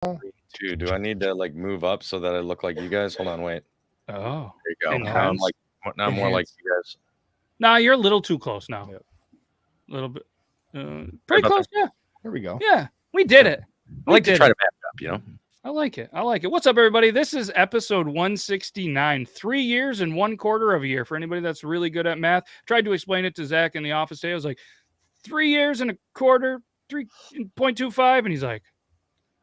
Two. Do I need to like move up so that I look like you guys? Hold on, wait. Oh, There you go. enhance. Now I'm more like you guys. Nah, you're a little too close now. Yep. A little bit. Pretty close, yeah. There we go. Yeah, we did it. I like to try to map it up, you know? I like it. I like it. What's up, everybody? This is episode 169. 3 years and 1/4 of a year. For anybody that's really good at math, tried to explain it to Zach in the office today. I was like, 3 years and a quarter, 3.25. And he's like,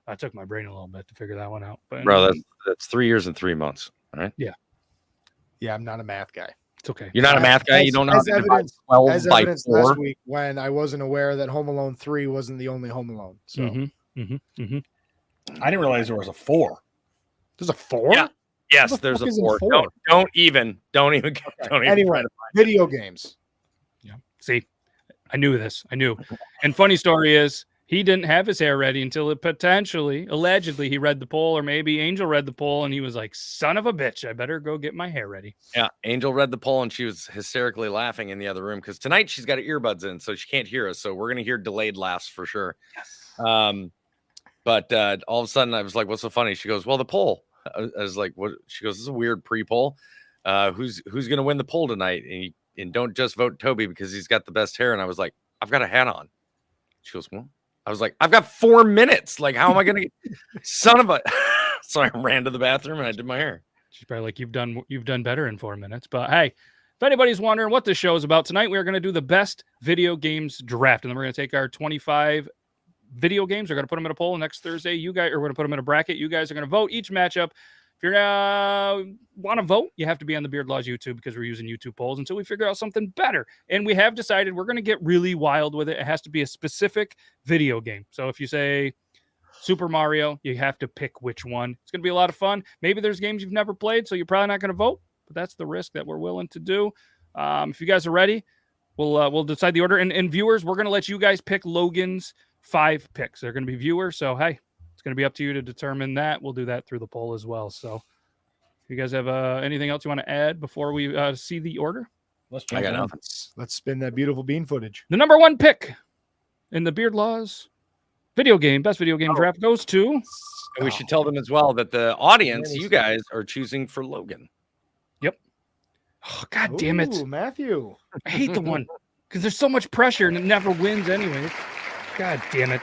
I took my brain a little bit to figure that one out. But Bro, that's 3 years and 3 months. All right. Yeah, I'm not a math guy. It's okay. You're not a math guy. You don't know how to divide 12 by 4. Last week when I wasn't aware that Home Alone 3 wasn't the only Home Alone. So I didn't realize there was a 4. There's a 4? Yeah. Yes, there's a 4. Don't even. Anyway, video games. Yeah. See, I knew this. I knew. And funny story is, he didn't have his hair ready until it allegedly, he read the poll, or maybe Angel read the poll, and he was like, son of a bitch, I better go get my hair ready. Yeah, Angel read the poll, and she was hysterically laughing in the other room, because tonight she's got her earbuds in, so she can't hear us, so we're going to hear delayed laughs for sure. Yes. But all of a sudden, I was like, what's so funny? She goes, well, the poll. I was like, what? She goes, this is a weird pre-poll. Who's going to win the poll tonight? And don't just vote Toby because he's got the best hair. And I was like, I've got a hat on. She goes, well, I was like, I've got 4 minutes. Like, how am I going to get son of a? So I ran to the bathroom and I did my hair. She's probably like, you've done better in 4 minutes. But hey, if anybody's wondering what this show is about tonight, we are going to do the best video games draft. And then we're going to take our 25 video games. We're going to put them in a poll next Thursday. You guys are going to put them in a bracket. You guys are going to vote each matchup. If you want to vote, you have to be on the Beard Laws YouTube because we're using YouTube polls until we figure out something better. And we have decided we're going to get really wild with it. It has to be a specific video game. So if you say Super Mario, you have to pick which one. It's going to be a lot of fun. Maybe there's games you've never played, so you're probably not going to vote, but that's the risk that we're willing to do. If you guys are ready, we'll decide the order. And viewers, we're going to let you guys pick Logan's 5 picks. They're going to be viewers, so hey, it's going to be up to you to determine that. We'll do that through the poll as well. So if you guys have anything else you want to add before we see the order? I got nothing. Let's spin that beautiful bean footage. The number 1 pick in the Beard Laws best video game draft goes to... And we should tell them as well that the audience, you guys, are choosing for Logan. Yep. Oh, God damn it. Matthew. I hate the one because there's so much pressure and it never wins anyway. God damn it.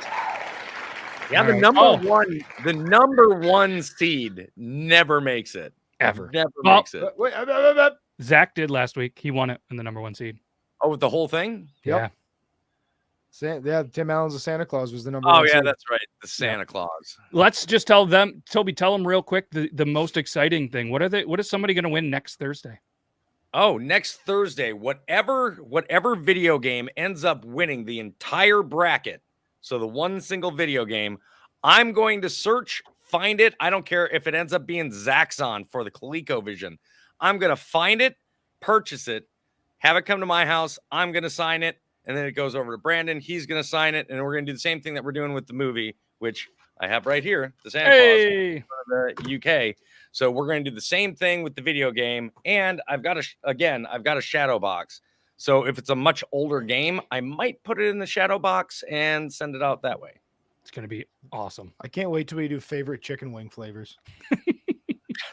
Yeah, the number one seed never makes it. Ever. Never makes it. Zach did last week. He won it in the number 1 seed. Oh, with the whole thing? Yep. Yeah, Tim Allen's The Santa Claus was the number 1 one seed. seed. That's right. The Santa Claus. Let's just tell them, Toby, tell them real quick the most exciting thing. What is somebody going to win next Thursday? Oh, next Thursday, whatever video game ends up winning the entire bracket, so the one single video game, I'm going to search, find it. I don't care if it ends up being Zaxxon for the ColecoVision. I'm going to find it, purchase it, have it come to my house. I'm going to sign it, and then it goes over to Brandon. He's going to sign it, and we're going to do the same thing that we're doing with the movie, which I have right here, the Santa Claus for the UK. So we're going to do the same thing with the video game, and I've got a shadow box. So if it's a much older game, I might put it in the shadow box and send it out that way. It's going to be awesome. I can't wait till we do favorite chicken wing flavors.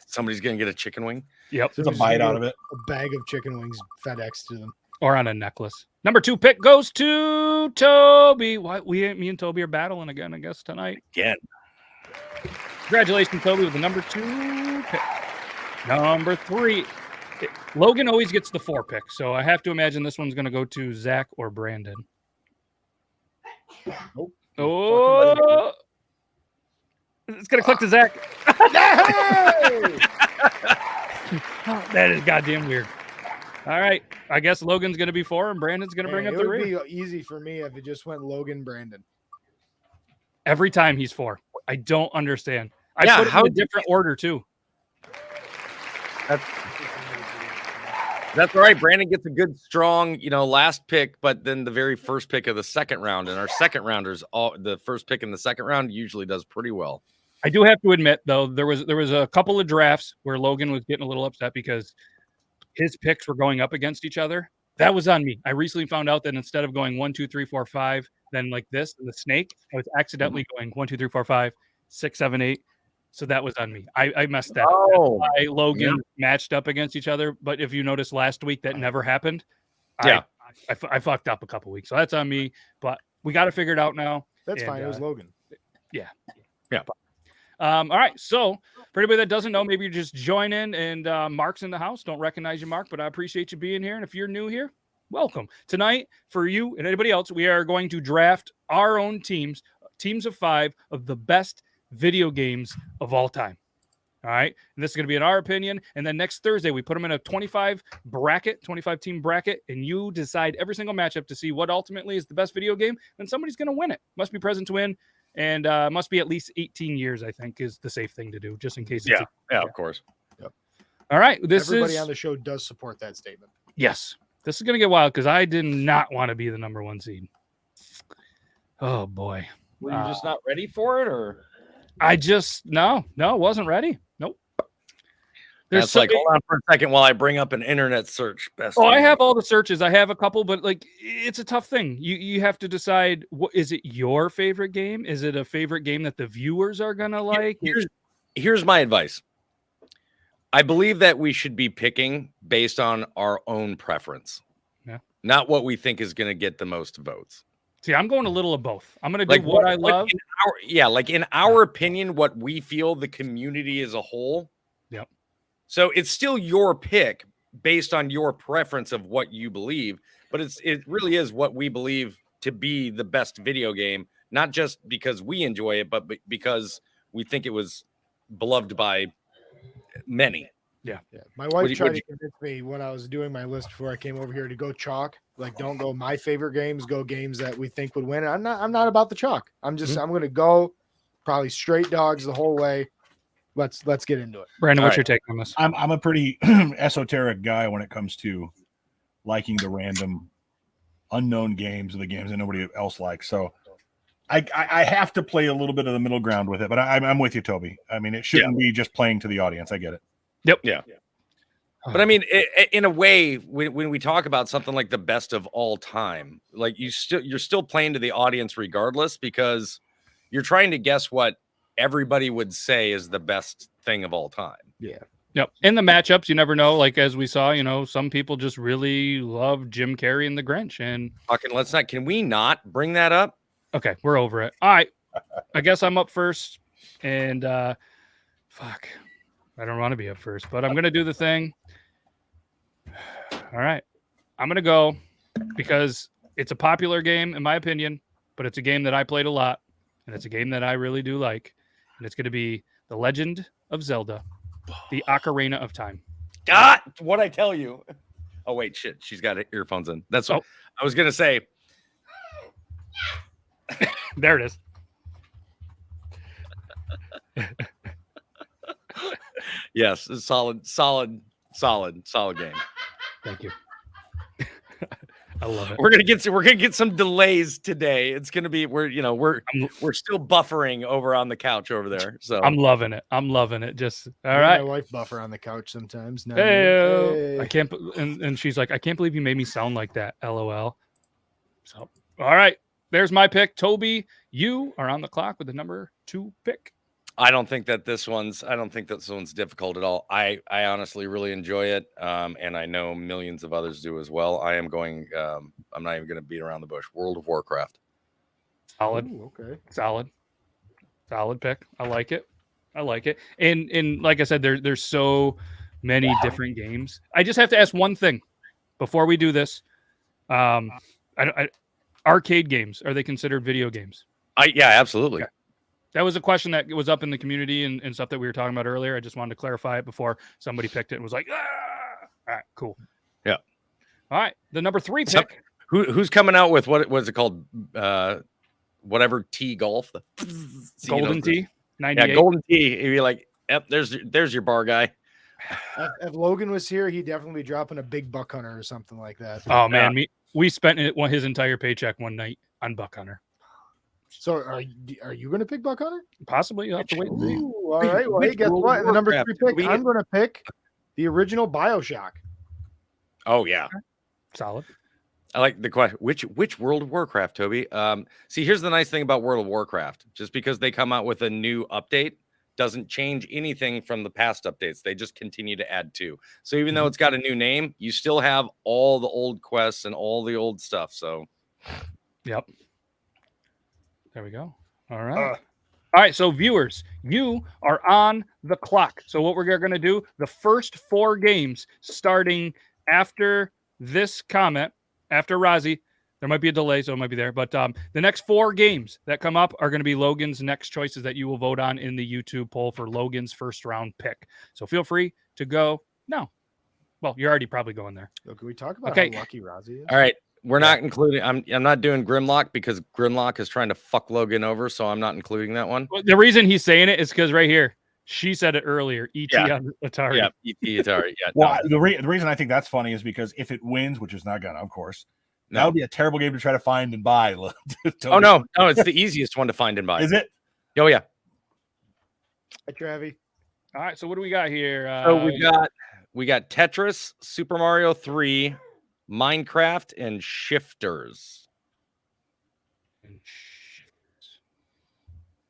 Somebody's going to get a chicken wing. Yep. There's a bite out of it. A bag of chicken wings FedEx to them. Or on a necklace. Number 2 pick goes to Toby. Me and Toby are battling again, I guess, tonight. Again. Congratulations, Toby, with the number 2 pick. Number 3. Logan always gets the 4 pick, so I have to imagine this one's going to go to Zach or Brandon. Nope. Oh! It's going to click to Zach. That is goddamn weird. All right. I guess Logan's going to be 4 and Brandon's going to bring up 3. It would be easy for me if it just went Logan, Brandon. Every time he's 4. I don't understand. I put it in a different order, too. That's all right. Brandon gets a good, strong, last pick, but then the very first pick of the second round, and our second rounders, the first pick in the second round usually does pretty well. I do have to admit, though, there was a couple of drafts where Logan was getting a little upset because his picks were going up against each other. That was on me. I recently found out that instead of going 1, 2, 3, 4, 5, then like this, the snake, I was accidentally going 1, 2, 3, 4, 5, 6, 7, 8. So that was on me. I messed that. Oh, I Logan matched up against each other, but if you notice last week that never happened. Yeah. I fucked up a couple weeks, so that's on me. But we got to figure it out now. That's fine. It was Logan. Yeah. Yeah. All right. So for anybody that doesn't know, maybe you just join in and Mark's in the house. Don't recognize you, Mark, but I appreciate you being here. And if you're new here, welcome. Tonight, for you and anybody else, we are going to draft our own teams of 5 of the best video games of all time. All right. And this is going to be in our opinion. And then next Thursday, we put them in a 25 team bracket, and you decide every single matchup to see what ultimately is the best video game. And somebody's going to win it. Must be present to win. And must be at least 18 years, I think, is the safe thing to do, just in case. Yeah, of course. Yep. All right. Everybody on the show does support that statement. Yes. This is going to get wild because I did not want to be the number 1 seed. Oh, boy. Were you just not ready for it, or? I just, no, wasn't ready. Nope. That's like, hold on for a second while I bring up an internet search. Best. I have all the searches. I have a couple, but like, it's a tough thing. You have to decide, what is it your favorite game? Is it a favorite game that the viewers are going to like? Here's my advice. I believe that we should be picking based on our own preference. Yeah. Not what we think is going to get the most votes. See, I'm going a little of both. I'm going to do what I love. In our opinion, what we feel the community as a whole. Yep. So it's still your pick based on your preference of what you believe, but it really is what we believe to be the best video game, not just because we enjoy it, but because we think it was beloved by many. Yeah. My wife tried to convince me when I was doing my list before I came over here to go chalk. Like, don't go my favorite games, go games that we think would win. I'm not about the chalk. I'm going to go probably straight dogs the whole way. Let's get into it. Brandon, what's your take on this? I'm a pretty esoteric guy when it comes to liking the random unknown games or the games that nobody else likes. So I have to play a little bit of the middle ground with it, but I'm with you, Toby. I mean, it shouldn't be just playing to the audience. I get it. Yep. Yeah. But I mean, in a way, when we talk about something like the best of all time, like you're still playing to the audience regardless, because you're trying to guess what everybody would say is the best thing of all time. Yeah. Yep. In the matchups, you never know. Like, as we saw, some people just really love Jim Carrey and the Grinch. And fucking can we not bring that up? Okay, we're over it. All right. I guess I'm up first. And fuck. I don't want to be up first, but I'm going to do the thing. All right. I'm going to go because it's a popular game, in my opinion, but it's a game that I played a lot, and it's a game that I really do like. And it's going to be The Legend of Zelda, the Ocarina of Time. God, what I tell you. Oh, wait, shit. She's got earphones in. That's what I was going to say. There it is. Yes, it's solid game. Thank you. I love it. We're gonna get some delays today. It's gonna be we're still buffering over on the couch over there. So I'm loving it. Just all right. My wife buffer on the couch sometimes. Hey. I can't. And she's like, I can't believe you made me sound like that. LOL. So all right, there's my pick. Toby, you are on the clock with the number 2 pick. I don't think that this one's difficult at all. I honestly really enjoy it. And I know millions of others do as well. I am going, I'm not even going to beat around the bush. World of Warcraft. Solid. Ooh, okay. Solid pick. I like it. And like I said, there's so many different games. I just have to ask one thing before we do this. Arcade games, are they considered video games? Yeah, absolutely. Okay. That was a question that was up in the community and stuff that we were talking about earlier. I just wanted to clarify it before somebody picked it and was like, ah! All right, cool. Yeah. All right. The number 3 pick. Who's coming out with what was it called? Whatever T golf. Golden Tee. 98. Yeah, Golden Tee. You're like, yep, there's your bar guy. If Logan was here, he'd definitely be dropping a big buck hunter or something like that. Oh man, we spent his entire paycheck one night on buck hunter. So are you going to pick Buck Hunter? Possibly. You'll have to wait and see. All right. Well, hey, guess what? The number 3 pick, I'm going to pick the original BioShock. Oh, yeah. Solid. I like the question. Which World of Warcraft, Toby? See, here's the nice thing about World of Warcraft. Just because they come out with a new update doesn't change anything from the past updates. They just continue to add to. So even though it's got a new name, you still have all the old quests and all the old stuff. So, yep. There we go. All right. All right, so viewers, you are on the clock. So what we're going to do, the first 4 games starting after this comment, after Razi, there might be a delay, so it might be there. But the next 4 games that come up are going to be Logan's next choices that you will vote on in the YouTube poll for Logan's first round pick. So feel free to go now. Well, you're already probably going there. So can we talk about Okay. how lucky Razi is? all right. We're not including. I'm not doing Grimlock because Grimlock is trying to fuck Logan over, so I'm not including that one. Well, the reason he's saying it is because right here, she said it earlier. ET Yeah. on Atari. Yeah, ET Atari. Yeah. Well, no. the reason I think that's funny is because if it wins, which is not gonna, of course, that No. would be a terrible game to try to find and buy. Oh no, it's the easiest one to find and buy. Is it? Oh yeah. Hi, Travi. All right, so what do we got here? So we got Tetris, Super Mario 3, Minecraft, and Shifters.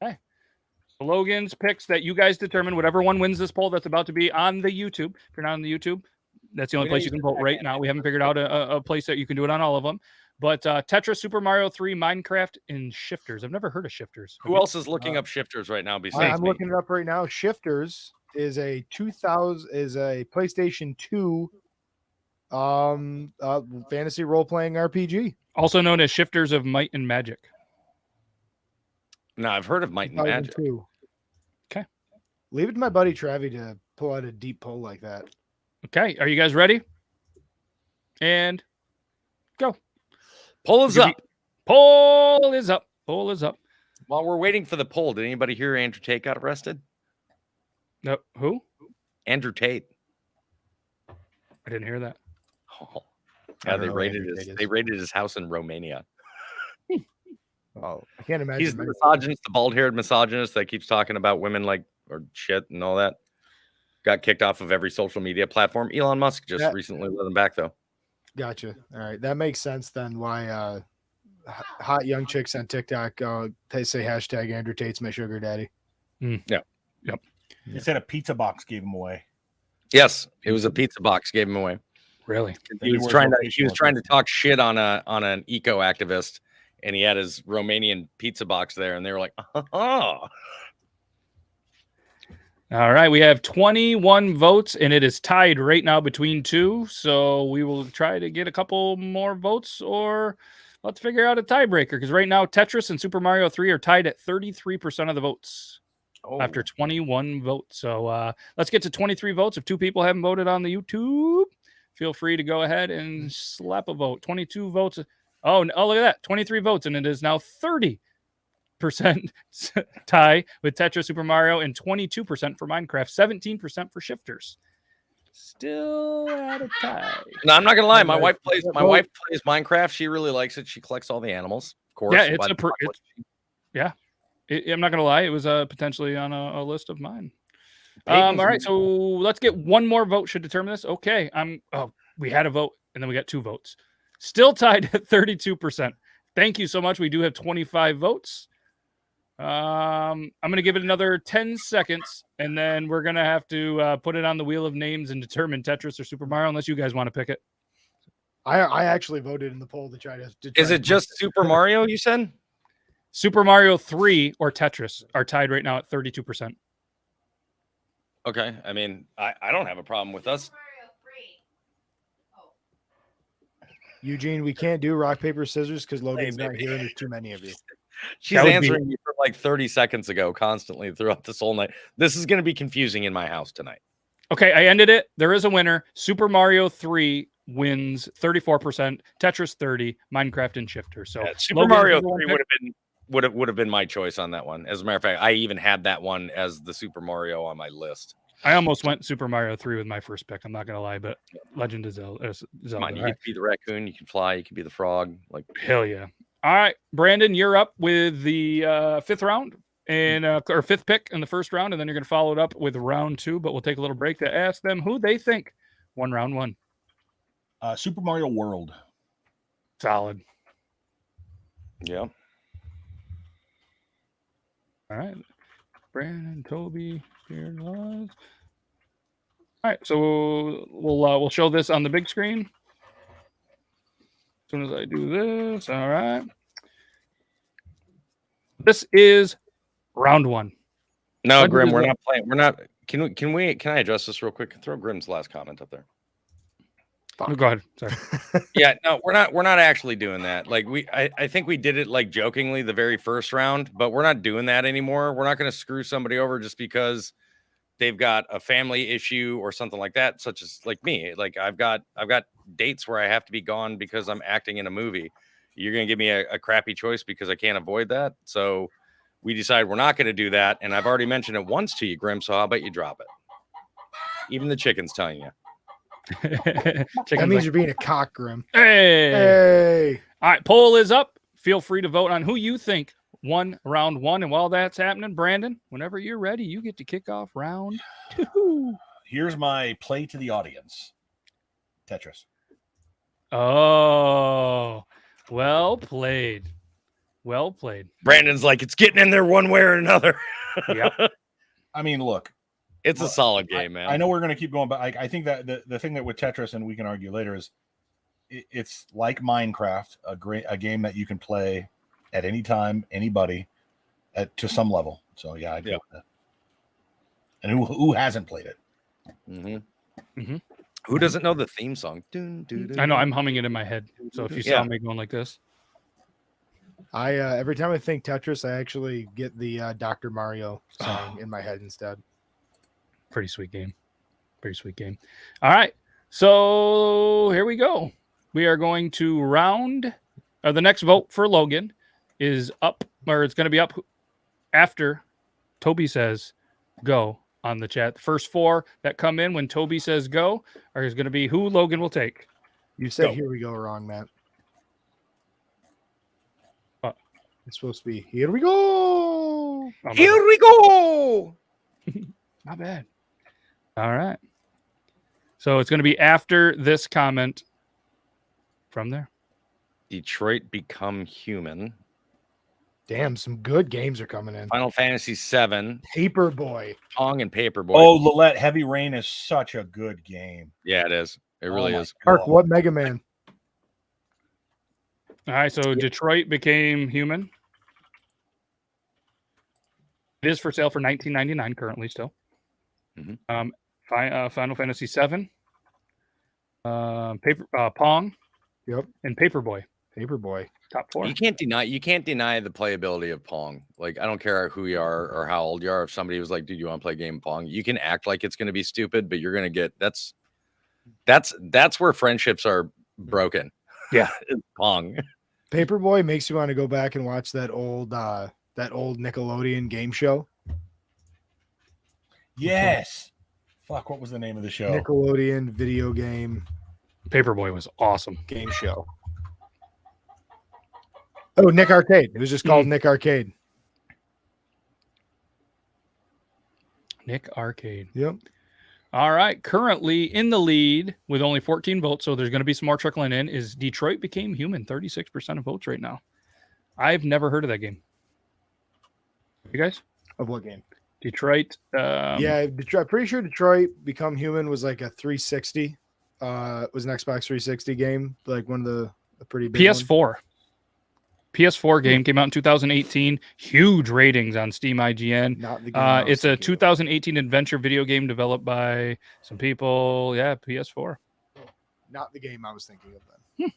Okay. So Logan's picks that you guys determine. Whatever one wins this poll, that's about to be on the YouTube. If you're not on the YouTube, that's the only place you can vote right now. We haven't figured out a place that you can do it on all of them. But Tetris, Super Mario 3, Minecraft, and Shifters. I've never heard of Shifters. Who else is looking up Shifters right now besides I'm me? looking it up right now. Shifters is a PlayStation 2 fantasy role-playing RPG. Also known as Shifters of Might and Magic. No, I've heard of Might and Magic. 2002. Okay. Leave it to my buddy Travi to pull out a deep poll like that. Okay, are you guys ready? And go. Poll is up. Poll is up. Poll is up. While we're waiting for the poll, did anybody hear Andrew Tate got arrested? No, who? Andrew Tate. I didn't hear that. Oh. I Yeah, don't they know who raided Andrew his Tate is. they raided his house in Romania. Oh, I can't imagine. He's the misogynist, the bald-haired misogynist that keeps talking about women like or shit and all that. Got kicked off of every social media platform. Elon Musk just recently let him back though. Gotcha. All right, that makes sense then. Why hot young chicks on TikTok they say hashtag Andrew Tate's my sugar daddy. Yep. They said a pizza box gave him away. Yes, it was a pizza box gave him away. Really? He was trying to talk shit on an eco activist, and he had his Romanian pizza box there, and they were like, oh. All right, we have 21 votes, and it is tied right now between 2. So we will try to get a couple more votes, or let's figure out a tiebreaker. Because right now, Tetris and Super Mario 3 are tied at 33% of the votes after 21 votes. So let's get to 23 votes. If 2 people haven't voted on the YouTube, feel free to go ahead and slap a vote. 22 votes. Oh, look at that. 23 votes, and it is now 30% tie with Tetris, Super Mario, and 22% for Minecraft, 17% for Shifters. Still at a tie. No, I'm not gonna lie. My wife plays Minecraft. She really likes it. She collects all the animals. Of course. Yeah, I'm not gonna lie. It was potentially on a list of mine. All right, so let's get one more vote should determine this. Okay, we had a vote, and then we got 2 votes. Still tied at 32%. Thank you so much. We do have 25 votes. I'm going to give it another 10 seconds, and then we're going to have to put it on the wheel of names and determine Tetris or Super Mario, unless you guys want to pick it. I actually voted in the poll to try to Is it just Super Mario, you said? Super Mario 3 or Tetris are tied right now at 32%. Okay. I mean, I don't have a problem with us. Eugene, we can't do rock, paper, scissors because Logan's not here and there's too many of you. She's answering me for like 30 seconds ago constantly throughout this whole night. This is going to be confusing in my house tonight. Okay, I ended it. There is a winner. Super Mario 3 wins 34%, Tetris 30, Minecraft and Shifter. So Super Mario 3 would have been my choice on that one. As a matter of fact, I even had that one as the Super Mario on my list. I almost went Super Mario 3 with my first pick. I'm not going to lie, but Legend of Zelda. Come on, you can be the raccoon, you can fly, you can be the frog. Like hell yeah. All right, Brandon, you're up with the 5th round and or 5th pick in the first round, and then you're going to follow it up with round 2. But we'll take a little break to ask them who they think won round 1. Super Mario World. Solid. Yeah. All right. Brandon, Toby, Beard Laws. All right, so we'll show this on the big screen. As soon as I do this, all right. This is round one. No, When Grim, does we're the- not playing. We're not. Can I address this real quick? Throw Grim's last comment up there. Oh, go ahead. Sorry. Yeah, no, we're not actually doing that. Like I think we did it like jokingly the very first round, but we're not doing that anymore. We're not going to screw somebody over just because they've got a family issue or something like that, such as like me. Like I've got dates where I have to be gone because I'm acting in a movie. You're going to give me a crappy choice because I can't avoid that. So we decided we're not going to do that. And I've already mentioned it once to you, Grim. So how about you drop it? Even the chicken's telling you. That Chicken's means like, you're being a cock, Grim. hey. Hey. All right, poll is up. Feel free to vote on who you think won round one. And while that's happening, Brandon, whenever you're ready, you get to kick off round two. Here's my play to the audience. Tetris. Oh, well played. Well played. Brandon's like, it's getting in there one way or another. Yep. I mean, look, It's a solid game, man. I know we're going to keep going, but I think that the thing that with Tetris, and we can argue later, is it's like Minecraft, a game that you can play at any time, anybody, to some level. So yeah, I agree with that. And who hasn't played it? Mm-hmm. Mm-hmm. Who doesn't know the theme song? Dun, dun, dun, I know, dun. I'm humming it in my head. So if you Yeah. saw me going like this. I every time I think Tetris, I actually get the Dr. Mario song in my head instead. Pretty sweet game. Pretty sweet game. All right. So here we go. We are going to the next vote for Logan is up, or it's going to be up after Toby says go on the chat. The first four that come in when Toby says go are going to be who Logan will take. You said Go. here we go wrong, Matt. What? It's supposed to be here we go. Oh, my Here we go. bad. Not bad. All right. So it's going to be after this comment from there. Detroit Become Human. Damn, some good games are coming in. Final Fantasy VII. Paperboy. Pong and Paperboy. Oh, Lillette, Heavy Rain is such a good game. Yeah, it is. It really is. Mark, what Mega Man? All right. So Detroit Became Human. It is for sale for $19.99 currently still. Mhm. Final Fantasy VII, Pong, Yep. and Paperboy. Paperboy. Top four. You can't deny the playability of Pong. Like, I don't care who you are or how old you are. If somebody was like, dude, you want to play a game of Pong? You can act like it's going to be stupid, but you're going to get that's where friendships are broken. Yeah. It's Pong. Paperboy makes you want to go back and watch that old Nickelodeon game show. Yes. Fuck, what was the name of the show? Nickelodeon video game Paperboy was awesome. show. Oh, Nick Arcade. It was just called Nick Arcade. Nick Arcade. Yep. All right. Currently in the lead with only 14 votes, so there's going to be some more trickling in, is Detroit Became Human. 36% of votes right now. I've never heard of that game. You guys? Of what game? Detroit. Yeah, Detroit. Pretty sure Detroit Become Human was like a 360. It was an Xbox 360 game, like one of a pretty big one. PS4. PS4 game came out in 2018. Huge ratings on Steam IGN. Not the game. I was It's a thinking of. 2018 adventure video game developed by some people. Yeah, PS4. Not the game I was thinking of then.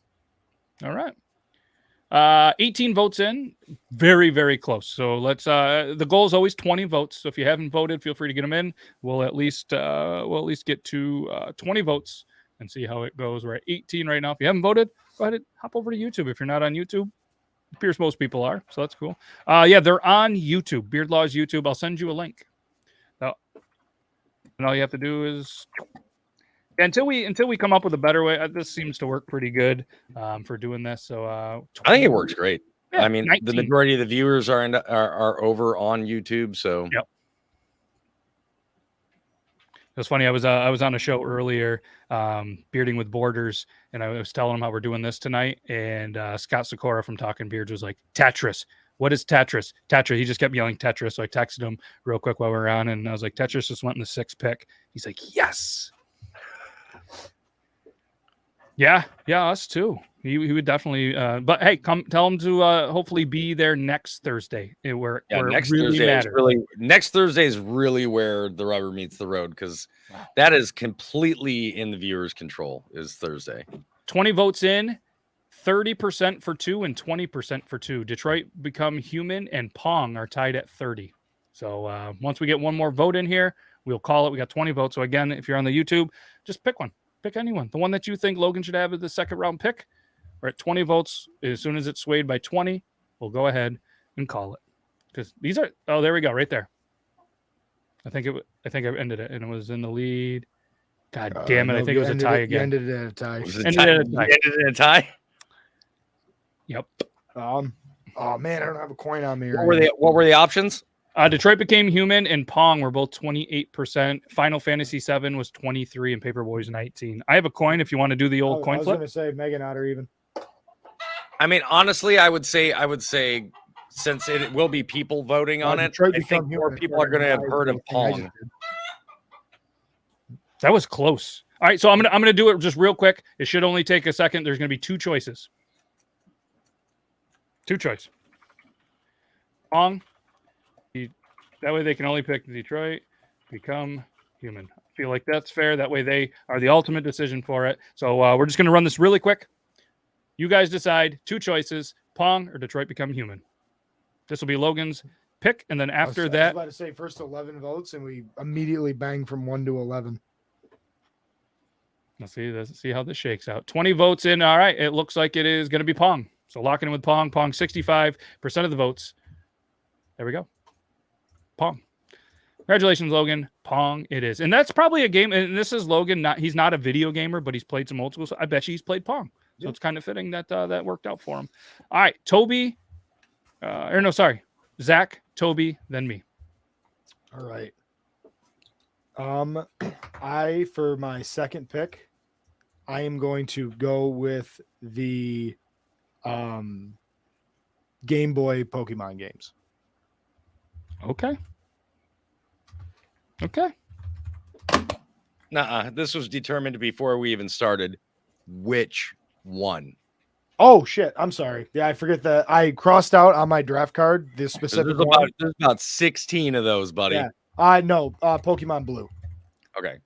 All right. 18 votes in. Very, very close. So let's the goal is always 20 votes. So if you haven't voted, feel free to get them in. We'll at least get to 20 votes and see how it goes. We're at 18 right now. If you haven't voted, go ahead and hop over to YouTube. If you're not on YouTube, appears most people are, so that's cool. Yeah, they're on YouTube. Beard Laws YouTube. I'll send you a link. And all you have to do is until we come up with a better way. This seems to work pretty good for doing this. So I think it works great. Yeah, I mean, 19. the majority of the viewers are over on YouTube. So Yep. It was funny. I was on a show earlier, Bearding with Borders, and I was telling him how we're doing this tonight. And Scott Sikora from Talking Beards was like, Tetris. What is Tetris? Tetris. He just kept yelling Tetris. So I texted him real quick while we were on, and I was like, Tetris just went in the 6th pick. He's like, yes. Yeah, us too. He would definitely. But hey, come tell him to hopefully be there next Thursday. Where next it really Thursday matters. next Thursday is really where the rubber meets the road, because that is completely in the viewer's control. Is Thursday. 20 votes in, 30% for 2 and 20% for 2. Detroit Become Human and Pong are tied at 30. So once we get one more vote in here, we'll call it. We got 20 votes. So again, if you're on the YouTube, just pick one. Pick anyone. The one that you think Logan should have as the 2nd round pick. We're at 20 votes. As soon as it's swayed by 20, we'll go ahead and call it. Because these are, oh, there we go, right there. I think I ended it, and it was in the lead. God damn it! I think it was a tie again. Ended it at a tie. Ended in a tie. Yep. Oh man, I don't have a coin on me. What were the options? Detroit Became Human and Pong were both 28%. Final Fantasy 7 was 23 and Paperboy's 19. I have a coin if you want to do the old coin flip. I was going to say Megan Otter even. I mean, honestly, I would say since it will be people voting on it, I think more people are going to have heard of Pong. That was close. All right, so I'm gonna do it just real quick. It should only take a second. There's going to be 2 choices. 2 choices. Pong. That way they can only pick Detroit Become Human. I feel like that's fair. That way they are the ultimate decision for it. So we're just going to run this really quick. You guys decide. 2 choices: Pong or Detroit Become Human. This will be Logan's pick, and then after that, I was about to say first 11 votes, and we immediately bang from 1 to 11. Let's see how this shakes out. 20 votes in. All right, it looks like it is going to be Pong. So locking in with Pong. Pong 65% of the votes. There we go. Pong. Congratulations, Logan. Pong it is. And that's probably a game. And this is Logan. He's not a video gamer, but he's played some old school. So I bet you he's played Pong. So it's kind of fitting that that worked out for him. All right, Toby. Zach, Toby, then me. All right. For my 2nd pick, I am going to go with the Game Boy Pokemon games. Okay. Nuh-uh. This was determined before we even started. Which one? Oh shit! I'm sorry. Yeah, I forget that I crossed out on my draft card the specific. There's about 16 of those, buddy. Yeah. No. Pokemon Blue. Okay.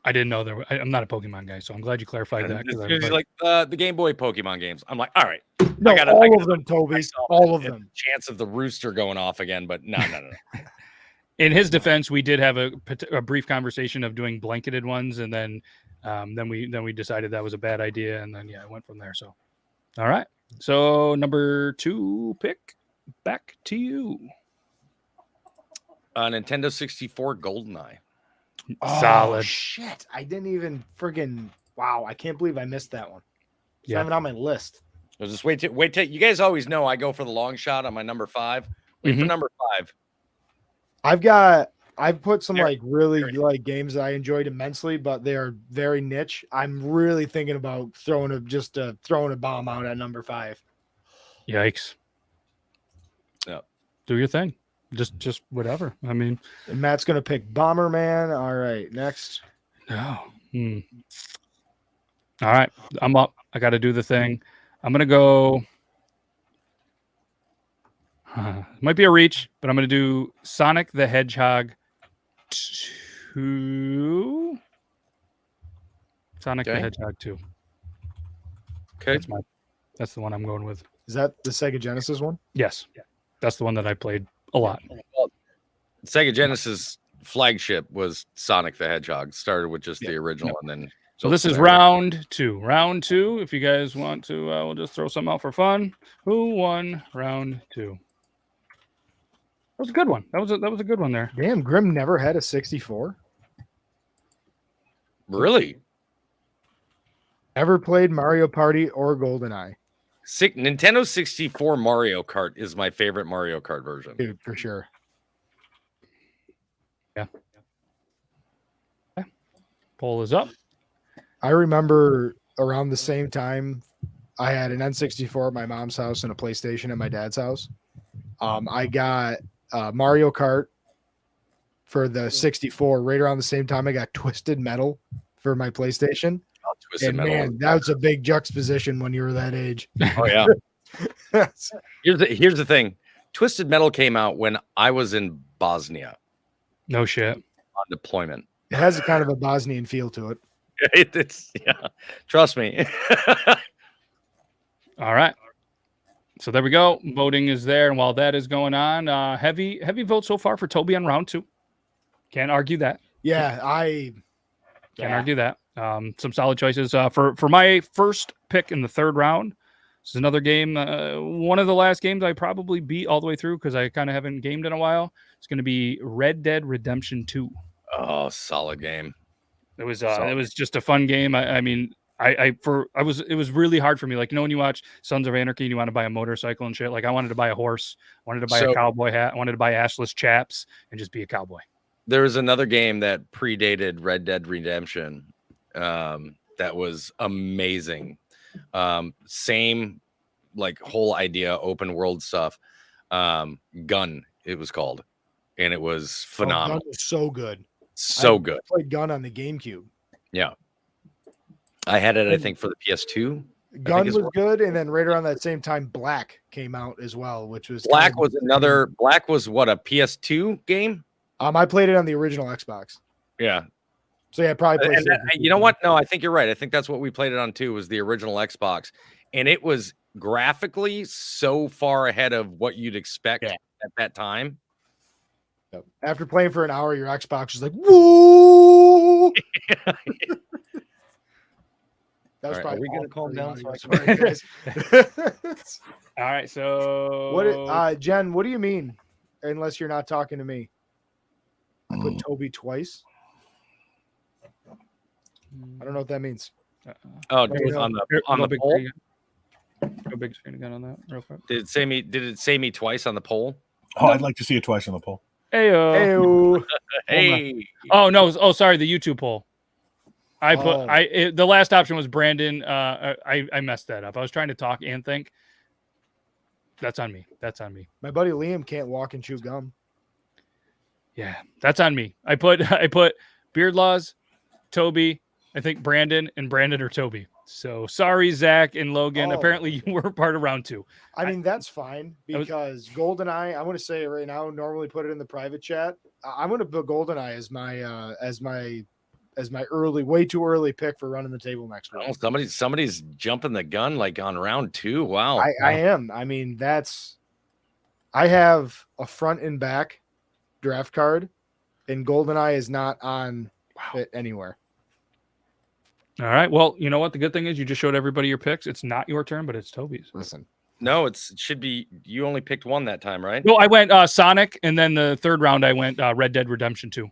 I didn't know there. I'm not a Pokemon guy, so I'm glad you clarified that. It's like the Game Boy Pokemon games. I'm like, all right. No, all of them, Toby. All of them. Chance of the rooster going off again, but no. In his defense, we did have a brief conversation of doing blanketed ones, and then we decided that was a bad idea, and then it went from there. So, all right. So number 2 pick, back to you. Nintendo 64 GoldenEye. Solid. Oh, shit. I didn't even friggin' wow. I can't believe I missed that one. It's not even on my list. Just wait till you guys always know I go for the long shot on my number 5. Wait for number 5. I've put some really games that I enjoyed immensely, but they are very niche. I'm really thinking about throwing a bomb out at number 5. Yikes. Yeah. Do your thing. Just whatever. I mean, and Matt's gonna pick Bomberman. All right, next. No. All right, I'm up. I got to do the thing. I'm gonna go. Might be a reach, but I'm gonna do Sonic the Hedgehog 2. Sonic the Hedgehog 2. Okay, that's the one I'm going with. Is that the Sega Genesis one? Yes, that's the one that I played a lot. Well, Sega Genesis flagship was Sonic the Hedgehog. Started with just the original, and then so this is round 2. Round 2. If you guys want to, we'll just throw some out for fun. Who won round 2? That was a good one. That was a good one there. Damn, Grim never had a 64. Really? Ever played Mario Party or GoldenEye? Nintendo 64 Mario Kart is my favorite Mario Kart version. Dude, for sure. Yeah. Poll is up. I remember around the same time, I had an N64 at my mom's house and a PlayStation at my dad's house. I got Mario Kart for the 64. Right around the same time, I got Twisted Metal for my PlayStation. Oh, Twisted And Metal. man, that was a big juxtaposition when you were that age. Oh yeah. Here's the thing. Twisted Metal came out when I was in Bosnia No shit. on deployment. It has a kind of a Bosnian feel to it. It's yeah. Trust me. All right. So there we go. Voting is there, and while that is going on, heavy vote so far for Toby on round 2. Can't argue that. Yeah, Can't argue that. Some solid choices. For my first pick in the 3rd round, this is another game. One of the last games I probably beat all the way through because I kind of haven't gamed in a while. It's going to be Red Dead Redemption 2. Oh, solid game. It was just a fun game. It was really hard for me. Like, when you watch Sons of Anarchy and you want to buy a motorcycle and shit, like I wanted to buy a horse, I wanted to buy a cowboy hat, I wanted to buy ashless chaps and just be a cowboy. There was another game that predated Red Dead Redemption that was amazing. Same like whole idea, open world stuff. Gun, it was called, and it was phenomenal. Gun was so good. So good. I played Gun on the GameCube. Yeah. I had it, I think, for the PS2. Gun was good, and then right around that same time, Black came out as well, which was Black was another. Black was what, a PS2 game? I played it on the original Xbox. Yeah. So yeah, probably played. You know what? No, I think you're right. I think that's what we played it on too. Was the original Xbox, and it was graphically so far ahead of what you'd expect at that time. Yep. After playing for an hour, your Xbox was like, "Whoa!" That was probably. Are we going to calm down? All right. So what? Jen, what do you mean? Unless you're not talking to me, I put Toby twice. I don't know what that means. Oh, on the poll. Go big screen again on that, real quick. Did it say me twice on the poll? Oh, I'd like to see it twice on the poll. Heyo. Hey. Oh no. Oh, sorry. The YouTube poll. The last option was Brandon. I messed that up. I was trying to talk and think. That's on me. My buddy Liam can't walk and chew gum. Yeah, that's on me. I put Beard Laws, Toby, I think Brandon or Toby. So sorry, Zach and Logan. Apparently you were part of round 2. I mean, that's fine because GoldenEye, I'm going to say it right now, normally put it in the private chat. I'm going to put GoldenEye as my early, way too early pick for running the table next week. Oh, somebody's jumping the gun like on round 2. Wow. I am. I mean, I have a front and back draft card, and GoldenEye is not on it anywhere. All right. Well, you know what? The good thing is you just showed everybody your picks. It's not your turn, but it's Toby's. Listen. No, it should be. You only picked one that time, right? No, I went Sonic, and then the 3rd round I went Red Dead Redemption 2.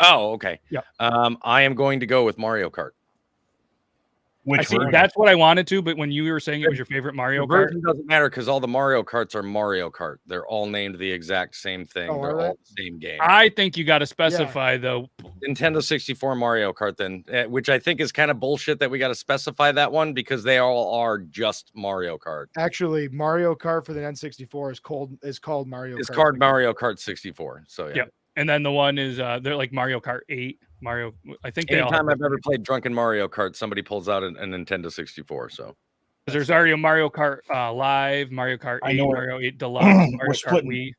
Oh, okay. Yeah. I am going to go with Mario Kart. That's what I wanted to, but when you were saying it was your favorite Mario Kart, it doesn't matter because all the Mario Karts are Mario Kart. They're all named the exact same thing. They're all the same game. I think you got to specify though. Nintendo 64 Mario Kart, then, which I think is kind of bullshit that we got to specify that one because they all are just Mario Kart. Actually, Mario Kart for the N64 is called Mario. It's called Mario Kart 64. So yeah. Yep. And then the one is they're like Mario Kart 8. I think anytime I've ever played Drunken Mario Kart, somebody pulls out a Nintendo 64. So there's already a Mario Kart Live, Mario Kart 8, Mario 8 Deluxe, Mario Kart Wii.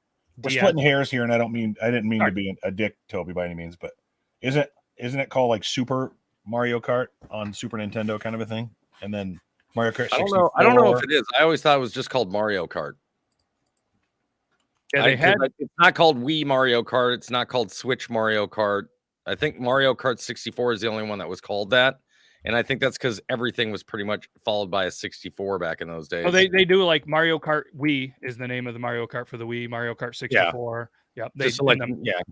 We're splitting hairs here, and I didn't mean to be a dick, Toby, by any means, but isn't it called like Super Mario Kart on Super Nintendo kind of a thing? And then Mario Kart 64. I don't know if it is. I always thought it was just called Mario Kart. Yeah, it's not called Wii Mario Kart. It's not called Switch Mario Kart. I think Mario Kart 64 is the only one that was called that. And I think that's because everything was pretty much followed by a 64 back in those days. Oh, they do like Mario Kart Wii is the name of the Mario Kart for the Wii, Mario Kart 64. Yeah.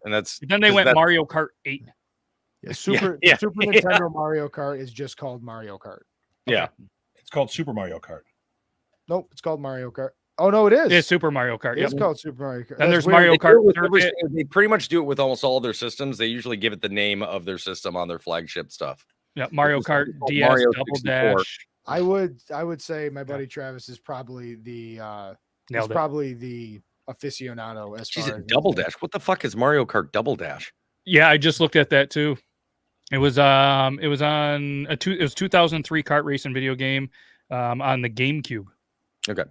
And that's then they went Mario Kart 8. Yeah, Super Nintendo Mario Kart is just called Mario Kart. Okay. Yeah. It's called Super Mario Kart. Nope, it's called Mario Kart. Oh no, it is. It's Super Mario Kart. It's Yep. called Super Mario Kart. And That's there's weird. Mario They do Kart it with every Circuit. single- They pretty much do it with almost all their systems. They usually give it the name of their system on their flagship stuff. Yeah, Mario It's Kart called DS Mario Double 64. Dash. I would say my buddy Travis is probably the Nailed it. probably the aficionado as She's far a as Double Dash. What the fuck is Mario Kart Double Dash? Yeah, I just looked at that too. It was on it was 2003 kart racing video game on the GameCube. Okay.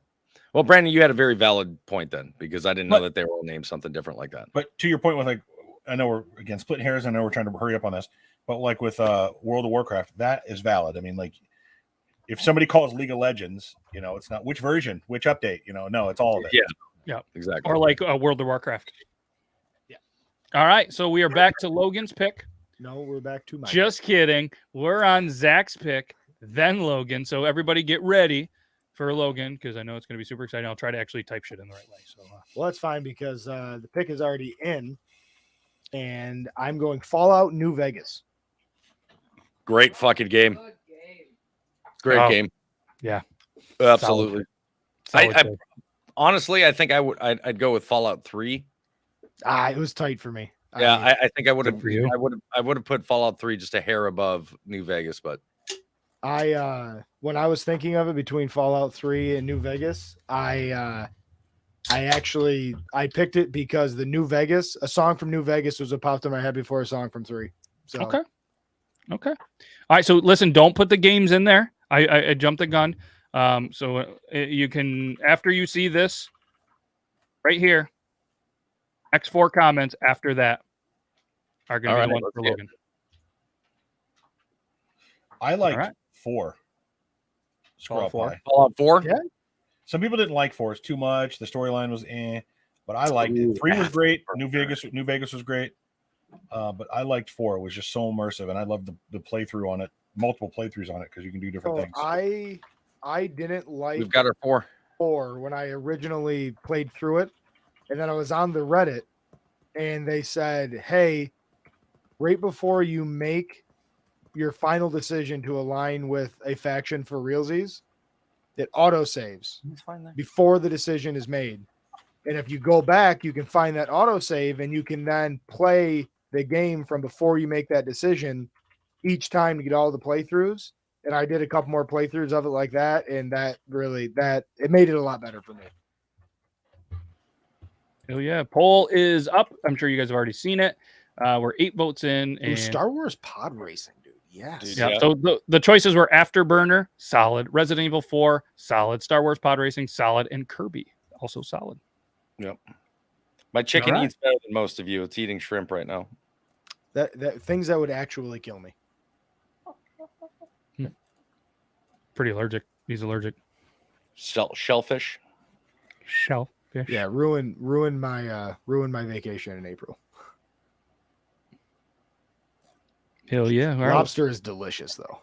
Well, Brandon, you had a very valid point then, because I didn't know that they were all named something different like that. But to your point with like, I know we're again splitting hairs. I know we're trying to hurry up on this, but like with World of Warcraft, that is valid. I mean, like if somebody calls League of Legends, you know, it's not which version, which update, you know, no, it's all of it. Yeah, Exactly. or like World of Warcraft. Yeah. All right, so we are back to Logan's pick. No, we're back to my Just kidding. We're on Zach's pick, then Logan. So everybody get ready for Logan because I know it's going to be super exciting. I'll try to actually type shit in the right way. So Well, that's fine because the pick is already in, and I'm going Fallout New Vegas. Great fucking game. Great Oh, game. yeah. Absolutely. solid I pick. honestly, I think I'd go with Fallout 3. It was tight for me. Yeah, I think I would have. Good for you. I would have put Fallout 3 just a hair above New Vegas, but When I was thinking of it between Fallout 3 and New Vegas, I picked it because the New Vegas, a song from New Vegas was what popped in my head before a song from 3. So Okay. All right. So listen, don't put the games in there. I jumped the gun. You can, after you see this right here, next 4 comments after that are going to be the ones for Logan. I liked right. 4. Scroll up Fallout high. Fallout 4. Yeah. Some people didn't like 4. It's too much. The storyline was but I liked it. 3 was great. New Vegas was great. But I liked 4. It was just so immersive, and I loved the playthrough on it, multiple playthroughs on it because you can do different So things. I didn't like We've got our 4. 4 when I originally played through it, and then I was on the Reddit, and they said, "Hey, right before you make your final decision to align with a faction for realsies, it auto saves before the decision is made, and if you go back, you can find that auto save, and you can then play the game from before you make that decision each time to get all the playthroughs." And I did a couple more playthroughs of it like that, and that it made it a lot better for me. Oh yeah, poll is up. I'm sure you guys have already seen it. We're 8 votes in, Ooh, and Star Wars pod racing, dude. Yes. Dude, yeah. Yeah. So the choices were Afterburner, solid. Resident Evil 4, solid. Star Wars Pod Racing, solid, and Kirby, also solid. My chicken All right. eats better than most of you. It's eating shrimp right now. That things that would actually kill me. Pretty allergic. He's allergic. Shellfish. Shellfish. Yeah, ruin my vacation in April. Hell yeah. All right. Lobster is delicious though.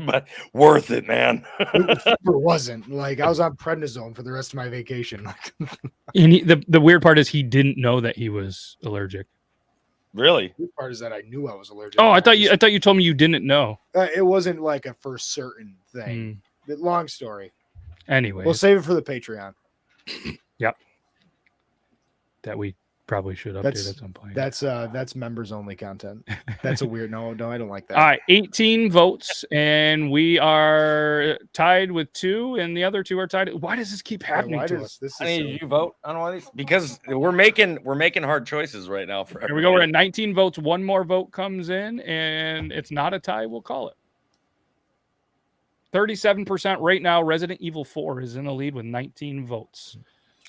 But worth it, man. It super wasn't. Like I was on prednisone for the rest of my vacation. And the weird part is he didn't know that he was allergic. Really? The part is that I knew I was allergic. Oh, I thought you told me you didn't know. It wasn't like a for certain thing. Long story. Anyway, We'll save it for the Patreon. that we probably should update at some point. That's members only content. That's a weird no, I don't like that. All right, 18 votes, and we are tied with 2, and the other 2 are tied. Why does this keep happening to us? This is I need you vote on one of these because we're making hard choices right now. For Here we go. We're at 19 votes. One more vote comes in, and it's not a tie. We'll call it. 37% right now. Resident Evil 4 is in the lead with 19 votes.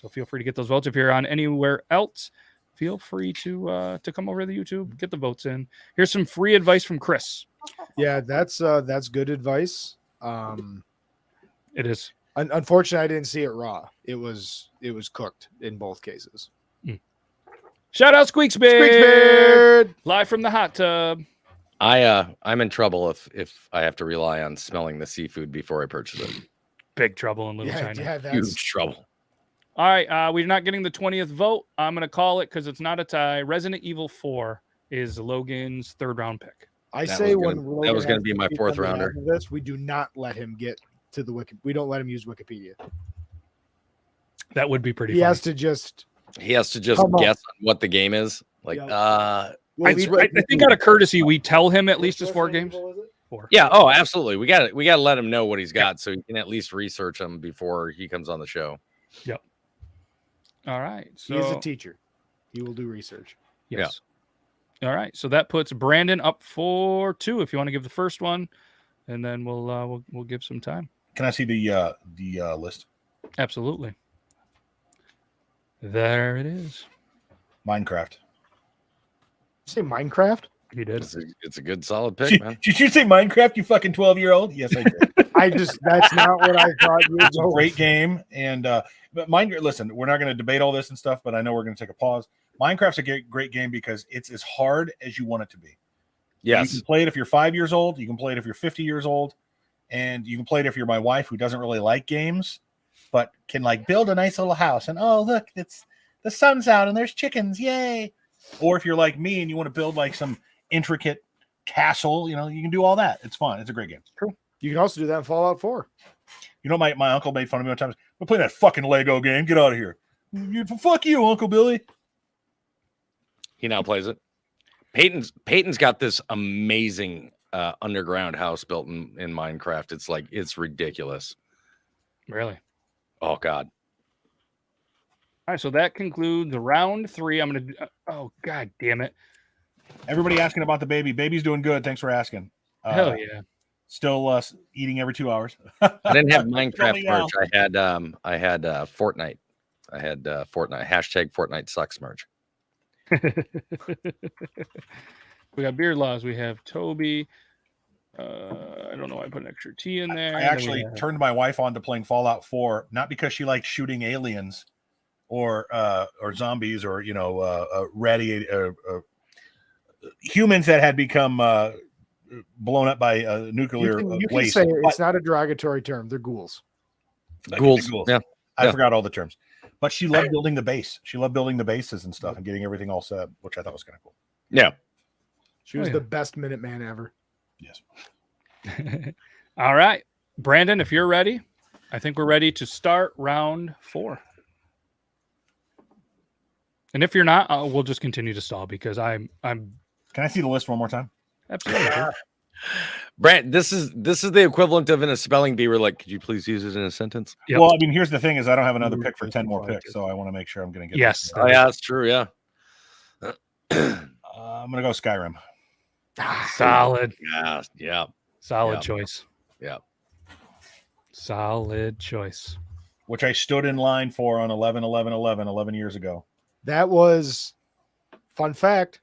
So feel free to get those votes. If you're on anywhere else, feel free to come over to the YouTube, get the votes in. Here's some free advice from Chris. Yeah, that's good advice. It is. Unfortunately, I didn't see it raw. It was cooked in both cases. Shout out Squeaksbeard, live from the hot tub. I'm in trouble if I have to rely on smelling the seafood before I purchase it. Big trouble in Little China. Yeah, that's Huge trouble. All right, we're not getting the 20th vote. I'm going to call it because it's not a tie. Resident Evil 4 is Logan's 3rd round pick. I That say was when gonna- that was Logan gonna be has my to 4th on the rounder. end of This we do not let him get to the wiki. We don't let him use Wikipedia. That would be pretty He funny. has to just He has to just Come on. guess on what the game is. Like, Yep. I Well, think out of courtesy, we tell him at least it's 4 games. 4. yeah. Oh, absolutely. We got to let him know what he's got so he can at least research him before he comes on the show. Yep. All right. So he is a teacher. He will do research. yes. All right. So that puts Brandon up for 2. If you want to give the first one, and then we'll give some time. Can I see the list? Absolutely. There it is. Minecraft. Say Minecraft? He did. It's a good solid pick, man. Did you say Minecraft, you fucking 12-year-old? Yes, I did. That's not what I thought. It's a great game. And but Minecraft, listen, we're not going to debate all this and stuff, but I know we're going to take a pause. Minecraft's a great game because it's as hard as you want it to be. Yes. You can play it if you're 5 years old. You can play it if you're 50 years old. And you can play it if you're my wife who doesn't really like games, but can like build a nice little house. And oh, look, it's the sun's out and there's chickens. Yay. Or if you're like me and you want to build like some intricate castle, you can do all that. It's fun. It's a great game. True. You can also do that in Fallout 4. You know, my uncle made fun of me one time. We're playing that fucking Lego game. Get out of here. Fuck you, Uncle Billy. He now plays it. Peyton's got this amazing underground house built in Minecraft. It's ridiculous. Really? Oh God. All right. So that concludes round 3. I'm going to. Oh God damn it. Everybody asking about the baby. Baby's doing good. Thanks for asking. Hell yeah. Still eating every 2 hours. I didn't have Minecraft me merch. I had Fortnite. I had Fortnite #Fortnite sucks merch. We got Beard Laws. We have Toby. I don't know why I put an extra T in there. I actually turned my wife on to playing Fallout 4, not because she liked shooting aliens or zombies or humans that had become blown up by nuclear You can waste. say it's not a derogatory term. They're ghouls. Ghouls. Yeah. I forgot all the terms. But she loved building the base. She loved building the bases and stuff and getting everything all set up, which I thought was kind of cool. Yeah. She was the best Minuteman ever. Yes. All right. Brandon, if you're ready, I think we're ready to start round 4. And if you're not, we'll just continue to stall because I'm. Can I see the list one more time? Absolutely. Brent, this is the equivalent of in a spelling bee. We're like, could you please use it in a sentence? Yep. Well, I mean, here's the thing: is I don't have another pick for 10 more picks, so I want to make sure I'm going to get. Yes. Oh yeah, that's true. Yeah. I'm going to go Skyrim. Solid. Yeah. Solid choice. Yeah. Solid choice. Which I stood in line for on 11 years ago. That was, fun fact,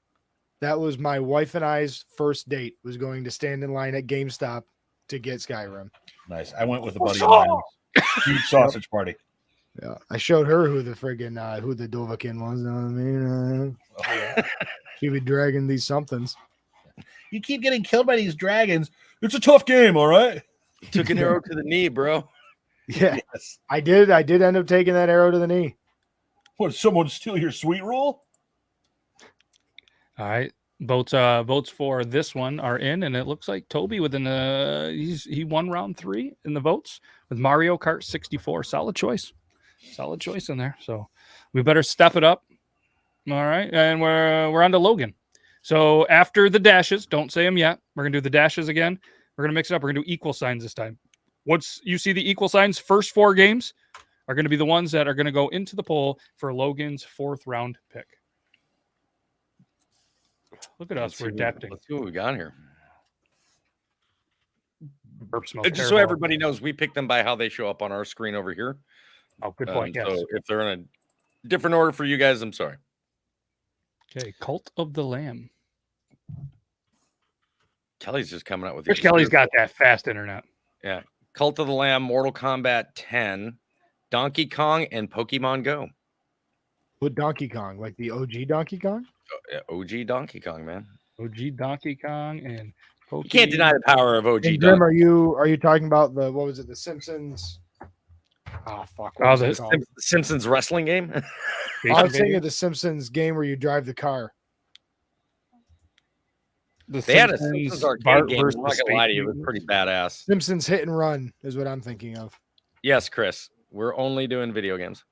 that was my wife and I's first date, was going to stand in line at GameStop to get Skyrim. Nice. I went with a buddy of mine. Huge sausage party. Yeah, I showed her who the friggin' who the Dovahkiin was. Know what I mean? She'd be dragging these somethings. You keep getting killed by these dragons. It's a tough game, all right? Took an arrow to the knee, bro. Yeah, Yes. I did end up taking that arrow to the knee. What, did someone steal your sweet roll? All right. Votes for this one are in, and it looks like Toby he won round 3 in the votes with Mario Kart 64. Solid choice in there. So we better step it up. All right, and we're on to Logan. So after the dashes, don't say them yet. We're gonna do the dashes again. We're gonna mix it up. We're gonna do equal signs this time. Once you see the equal signs, first 4 games are going to be the ones that are going to go into the poll for Logan's 4th round pick. Look at us, we're adapting. Let's see what we got here. Burp smells Just so terrible. everybody knows, we pick them by how they show up on our screen over here. Oh, good point. Yes. So if they're in a different order for you guys, I'm sorry. Okay, Cult of the Lamb. Kelly's just coming out with Rich Kelly's got that fast internet. Yeah. Cult of the Lamb, Mortal Kombat 10, Donkey Kong, and Pokemon Go. With Donkey Kong, like the OG Donkey Kong? OG Donkey Kong, man. OG Donkey Kong and Pokemon. You can't deny the power of OG Hey, Donkey. Jim, are you talking about the, what was it, the Simpsons? Oh, fuck. what was it called? Simpsons wrestling game. I was thinking of the Simpsons game where you drive the car. They had a Simpsons arcade game. I'm not gonna lie to you, it was pretty badass. Simpsons Hit and Run is what I'm thinking of. Yes, Chris. We're only doing video games.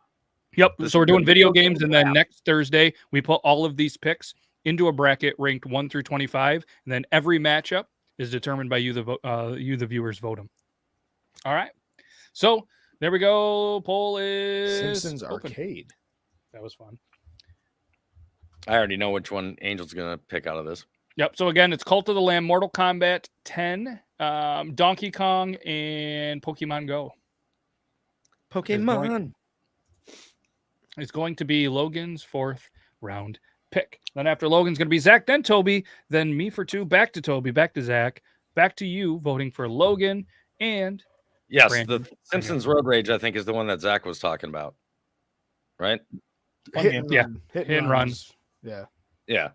Yep. This So we're is doing a video video games, game and then next Thursday we put all of these picks into a bracket ranked 1 through 25, and then every matchup is determined by you, the viewers, vote them. All right. So there we go. Poll is Simpsons open. Arcade. That was fun. I already know which one Angel's gonna pick out of this. Yep. So again, it's Cult of the Lamb, Mortal Kombat 10, Donkey Kong, and Pokemon Go. Pokemon. It's going to be Logan's 4th round pick. Then after Logan's going to be Zach, then Toby, then me for 2, back to Toby, back to Zach, back to you voting for Logan and Yes, Brandon. the Simpsons Road Rage, I think, is the one that Zach was talking about. Right? Fun Hit game. and Yeah. run. Hit and and run. runs. Yeah. Yeah.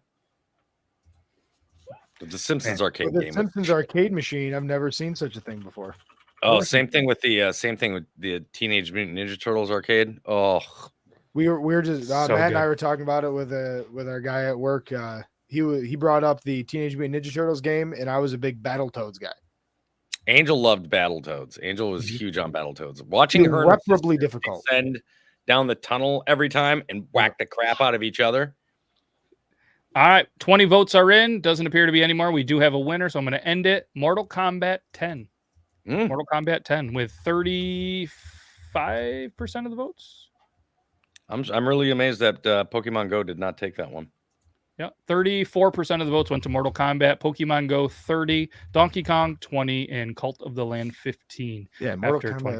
The Simpsons arcade With the game. Simpsons arcade machine, I've never seen such a thing before. Oh, same thing with the Teenage Mutant Ninja Turtles arcade. Oh, We were just So Matt and I good. were talking about it with our guy at work. He brought up the Teenage Mutant Ninja Turtles game, and I was a big Battletoads guy. Angel loved Battletoads. Angel was huge on Battletoads. Watching her and her Irreparably sister difficult. descend down the tunnel every time and whack the crap out of each other. All right, 20 votes are in. Doesn't appear to be any more. We do have a winner, so I'm going to end it. Mortal Kombat 10. Mortal Kombat 10 with 35% of the votes. I'm really amazed that Pokemon Go did not take that one. Yeah, 34% of the votes went to Mortal Kombat. Pokemon Go 30, Donkey Kong 20, and Cult of the Land 15. Yeah, After 20.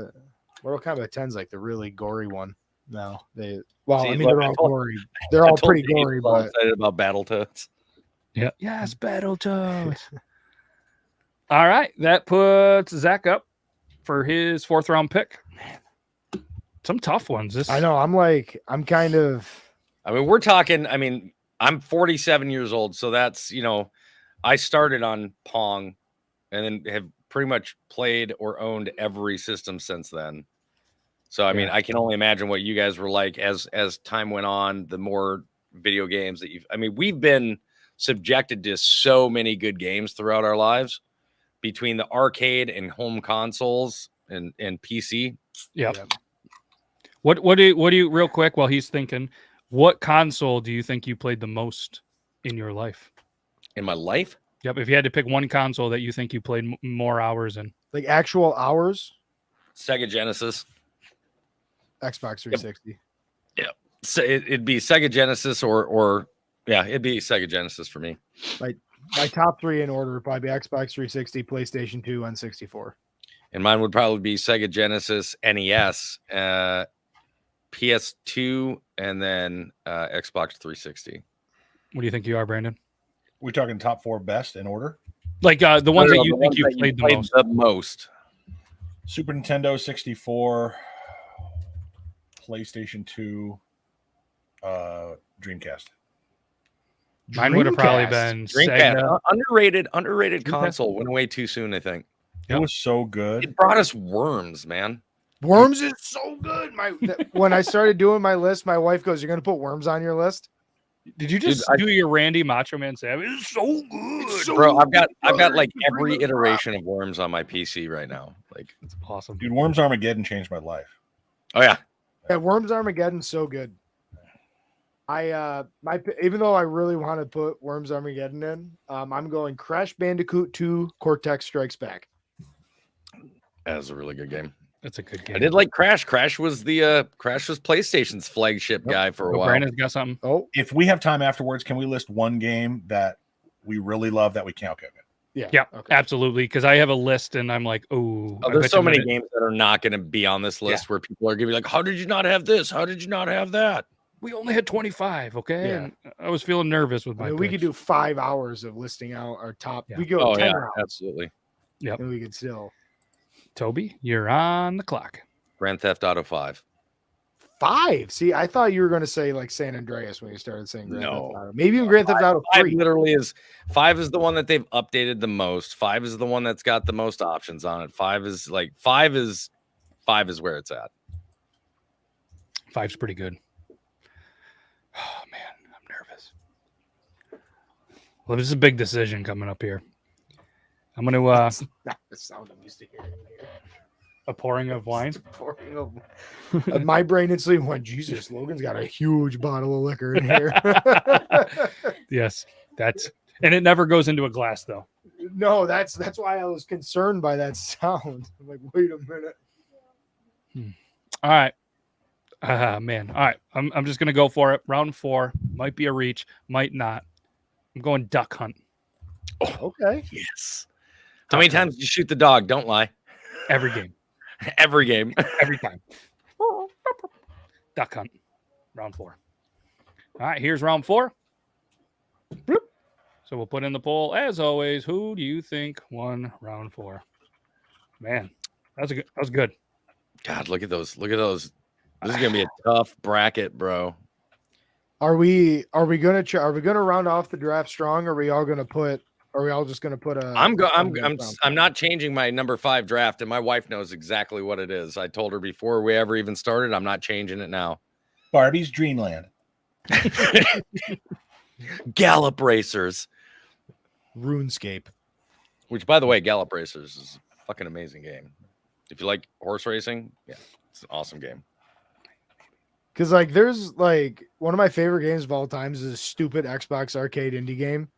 Mortal Kombat 10 is like the really gory one. No, See, they're all gory. They're I all told pretty you he gory, was all but excited about Battletoads. Yeah. Yes, Battletoads. All right, that puts Zach up for his 4th round pick. Man, some tough ones. This I know I'm kind of I mean, we're talking. I mean, I'm 47 years old, so that's I started on Pong, and then have pretty much played or owned every system since then. So I mean, I can only imagine what you guys were like as time went on. The more video games that we've been subjected to so many good games throughout our lives, between the arcade and home consoles and PC. Yeah. What do you real quick while he's thinking? What console do you think you played the most in your life? In my life? Yep. If you had to pick one console that you think you played more hours in, like actual hours. Sega Genesis. Xbox 360. So it'd be Sega Genesis or it'd be Sega Genesis for me. My top 3 in order would probably be Xbox 360, PlayStation 2, and 64. And mine would probably be Sega Genesis, NES, PS2, and then Xbox 360. what do you think you are, Brandon? We're talking top 4 best in order. Like the ones that No, you the think ones you that played the most. the most. Super Nintendo 64, PlayStation 2, Dreamcast. Mine would have probably Dreamcast. been Dreamcast. Sega. Underrated Dreamcast. console. Went away too soon, I think. It was so good. It brought us Worms, man. Worms is so good. When I started doing my list, my wife goes, "You're gonna put Worms on your list?" Did you just do your Randy Macho Man Savage? It's so good, Bro, I've got like every iteration of Worms on my PC right now. Like, it's awesome. Dude, Worms Armageddon changed my life. oh yeah. Yeah, Worms Armageddon's so good. Even though I really want to put Worms Armageddon in, I'm going Crash Bandicoot 2 Cortex Strikes Back. That was a really good game. That's a good game. I did like Crash. Crash was PlayStation's flagship guy for a while. Brandon's got something. Oh, If we have time afterwards, can we list one game that we really love that we can't cook it? Yeah, absolutely. Because I have a list, and I'm like, oh, There's so many games that are not going to be on this list where people are going to be like, "How did you not have this? How did you not have that?" We only had 25. Okay, Yeah. and I was feeling nervous with my. we could do 5 hours of listing out our top. Yeah. We go 10 yeah, rounds, absolutely. Yep. and we could still Toby, you're on the clock. Grand Theft Auto 5. 5. See, I thought you were going to say like San Andreas when you started saying Grand No. Theft Auto. Maybe even Grand Theft Auto 5 3. literally is 5 is the one that they've updated the most. 5 is the one that's got the most options on it. 5 is where it's at. 5's pretty good. Oh man, I'm nervous. Well, this is a big decision coming up here. I'm gonna Not the sound I'm used to hearing. A pouring of wine. My brain instantly went, Jesus, Logan's got a huge bottle of liquor in here. Yes, and it never goes into a glass though. No, that's why I was concerned by that sound. I'm like, wait a minute. All right. Man. All right. I'm just gonna go for it. Round 4 might be a reach, might not. I'm going duck hunt. Okay. Yes. How many times did you shoot the dog? Don't lie. Every game. Every game. Every time. Duck hunt. Round 4. All right. Here's round 4. Bloop. So we'll put in the poll as always. Who do you think won round 4? Man, that was good. God, look at those. Look at those. This is gonna be a tough bracket, bro. Are we gonna round off the draft strong? Or are we all just gonna put a I'm not changing my number 5 draft, and my wife knows exactly what it is. I told her before we ever even started. I'm not changing it now. Barbie's Dreamland. Gallop Racers. RuneScape. Which, by the way, Gallop Racers is a fucking amazing game. If you like horse racing, yeah, it's an awesome game. Because like there's like one of my favorite games of all times is a stupid Xbox arcade indie game.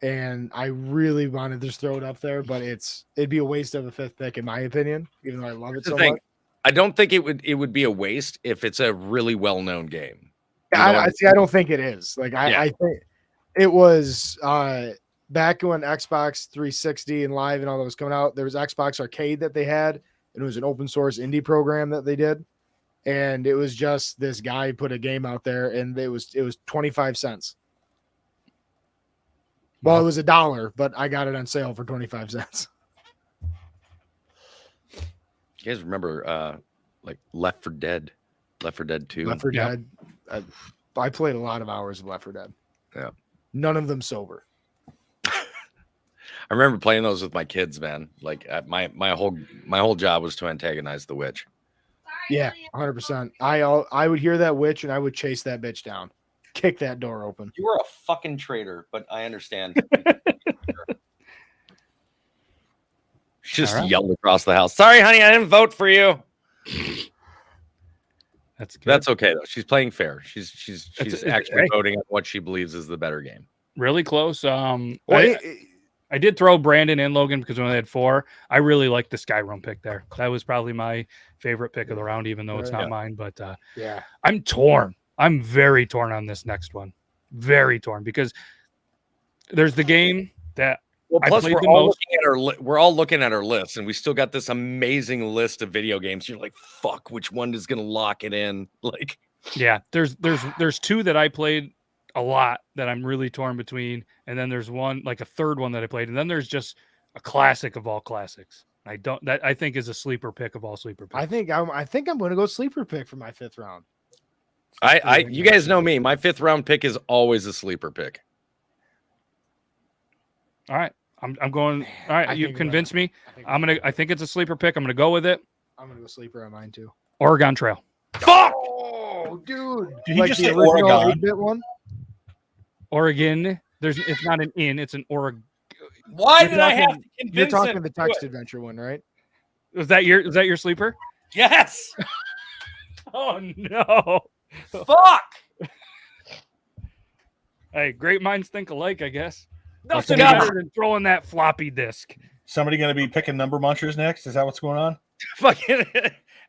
And I really wanted to just throw it up there, but it'd be a waste of a 5th pick in my opinion, even though I love it so much. I don't think it would be a waste if it's a really well-known game. I don't think it is. Like I think it was back when Xbox 360 and Live and all that was coming out, there was Xbox Arcade that they had, and it was an open source indie program that they did. And it was just this guy put a game out there, and it was 25 cents. Well, it was $1, but I got it on sale for 25 cents. You guys remember like Left 4 Dead 2? Left 4 Dead. I played a lot of hours of Left 4 Dead. Yeah. None of them sober. I remember playing those with my kids, man. Like my whole job was to antagonize the witch. Yeah, 100%. I would hear that witch and I would chase that bitch down, kick that door open. You were a fucking traitor, but I understand. She just yelled across the house. Sorry, honey, I didn't vote for you. That's okay though. She's playing fair. She's actually voting on what she believes is the better game. Really close. I did throw Brandon and Logan because when they had 4, I really liked the Skyrim pick there. That was probably my favorite pick of the round, even though it's not mine. But yeah, I'm torn. I'm very torn on this next one. Very torn because there's the game that plus we're all looking at our lists, and we still got this amazing list of video games. You're like, fuck, which one is gonna lock it in? Like, yeah, there's 2 that I played a lot that I'm really torn between, and then there's one like a third one that I played, and then there's just a classic of all classics. I think is a sleeper pick of all sleeper picks. I think I'm going to go sleeper pick for my 5th round. You guys know me. My 5th round pick is always a sleeper pick. All right, I'm going. All right, you convinced me. I think it's a sleeper pick. I'm gonna go with it. I'm gonna go sleeper on mine too. Oregon Trail. Fuck! Oh, dude! Did he just say Oregon? 8-bit one? Oregon. It's not an in. It's an Oregon. Why did I have to convince You're talking him the text adventure one, right? Was that your sleeper? Yes. Oh no! Fuck! Hey, great minds think alike, I guess. Nothing better than throwing that floppy disk. Somebody going to be picking number munchers next? Is that what's going on? Fucking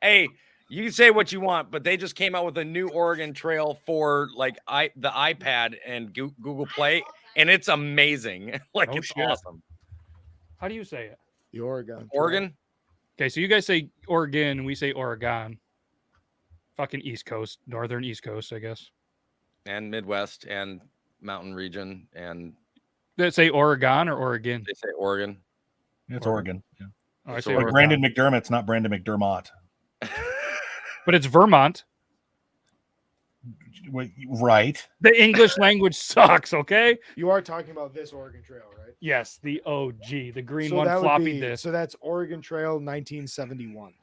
hey, you can say what you want, but they just came out with a new Oregon Trail for like the iPad and Google Play, and it's amazing. Like, it's awesome. How do you say it? The Oregon. Oregon. Okay, so you guys say Oregon, and we say Oregon. Fucking East Coast, Northern East Coast, I guess. And Midwest and Mountain Region, and they say Oregon or Oregon. They say Oregon. It's Oregon. Yeah. Oh, It's I say Like Oregon. Brandon McDermott's not Brandon McDermott. But it's Vermont. Wait, right. The English language sucks, okay? You are talking about this Oregon Trail, right? Yes, the OG, the green So one, that would floppy be- disk. So that's Oregon Trail 1971.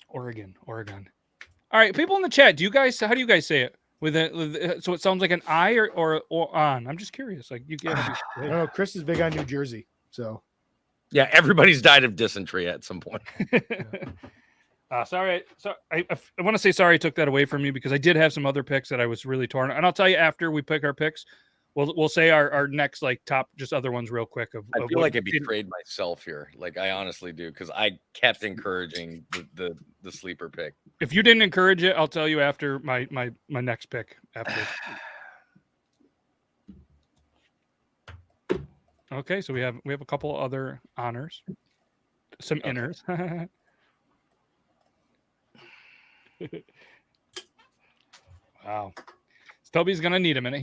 Oregon. All right, people in the chat, how do you guys say it? So it sounds like an I or on. I'm just curious. Like you can't. I don't know. Chris is big on New Jersey, so Yeah, everybody's died of dysentery at some point. Sorry. So I want to say sorry I took that away from you because I did have some other picks that I was really torn. And I'll tell you after we pick our picks, we'll say our next like top just other ones real quick. I feel like I betrayed myself here. Like I honestly do because I kept encouraging the sleeper pick. If you didn't encourage it, I'll tell you after my next pick after. Okay, so we have a couple other honors, some inners. Wow, Toby's gonna need a minute.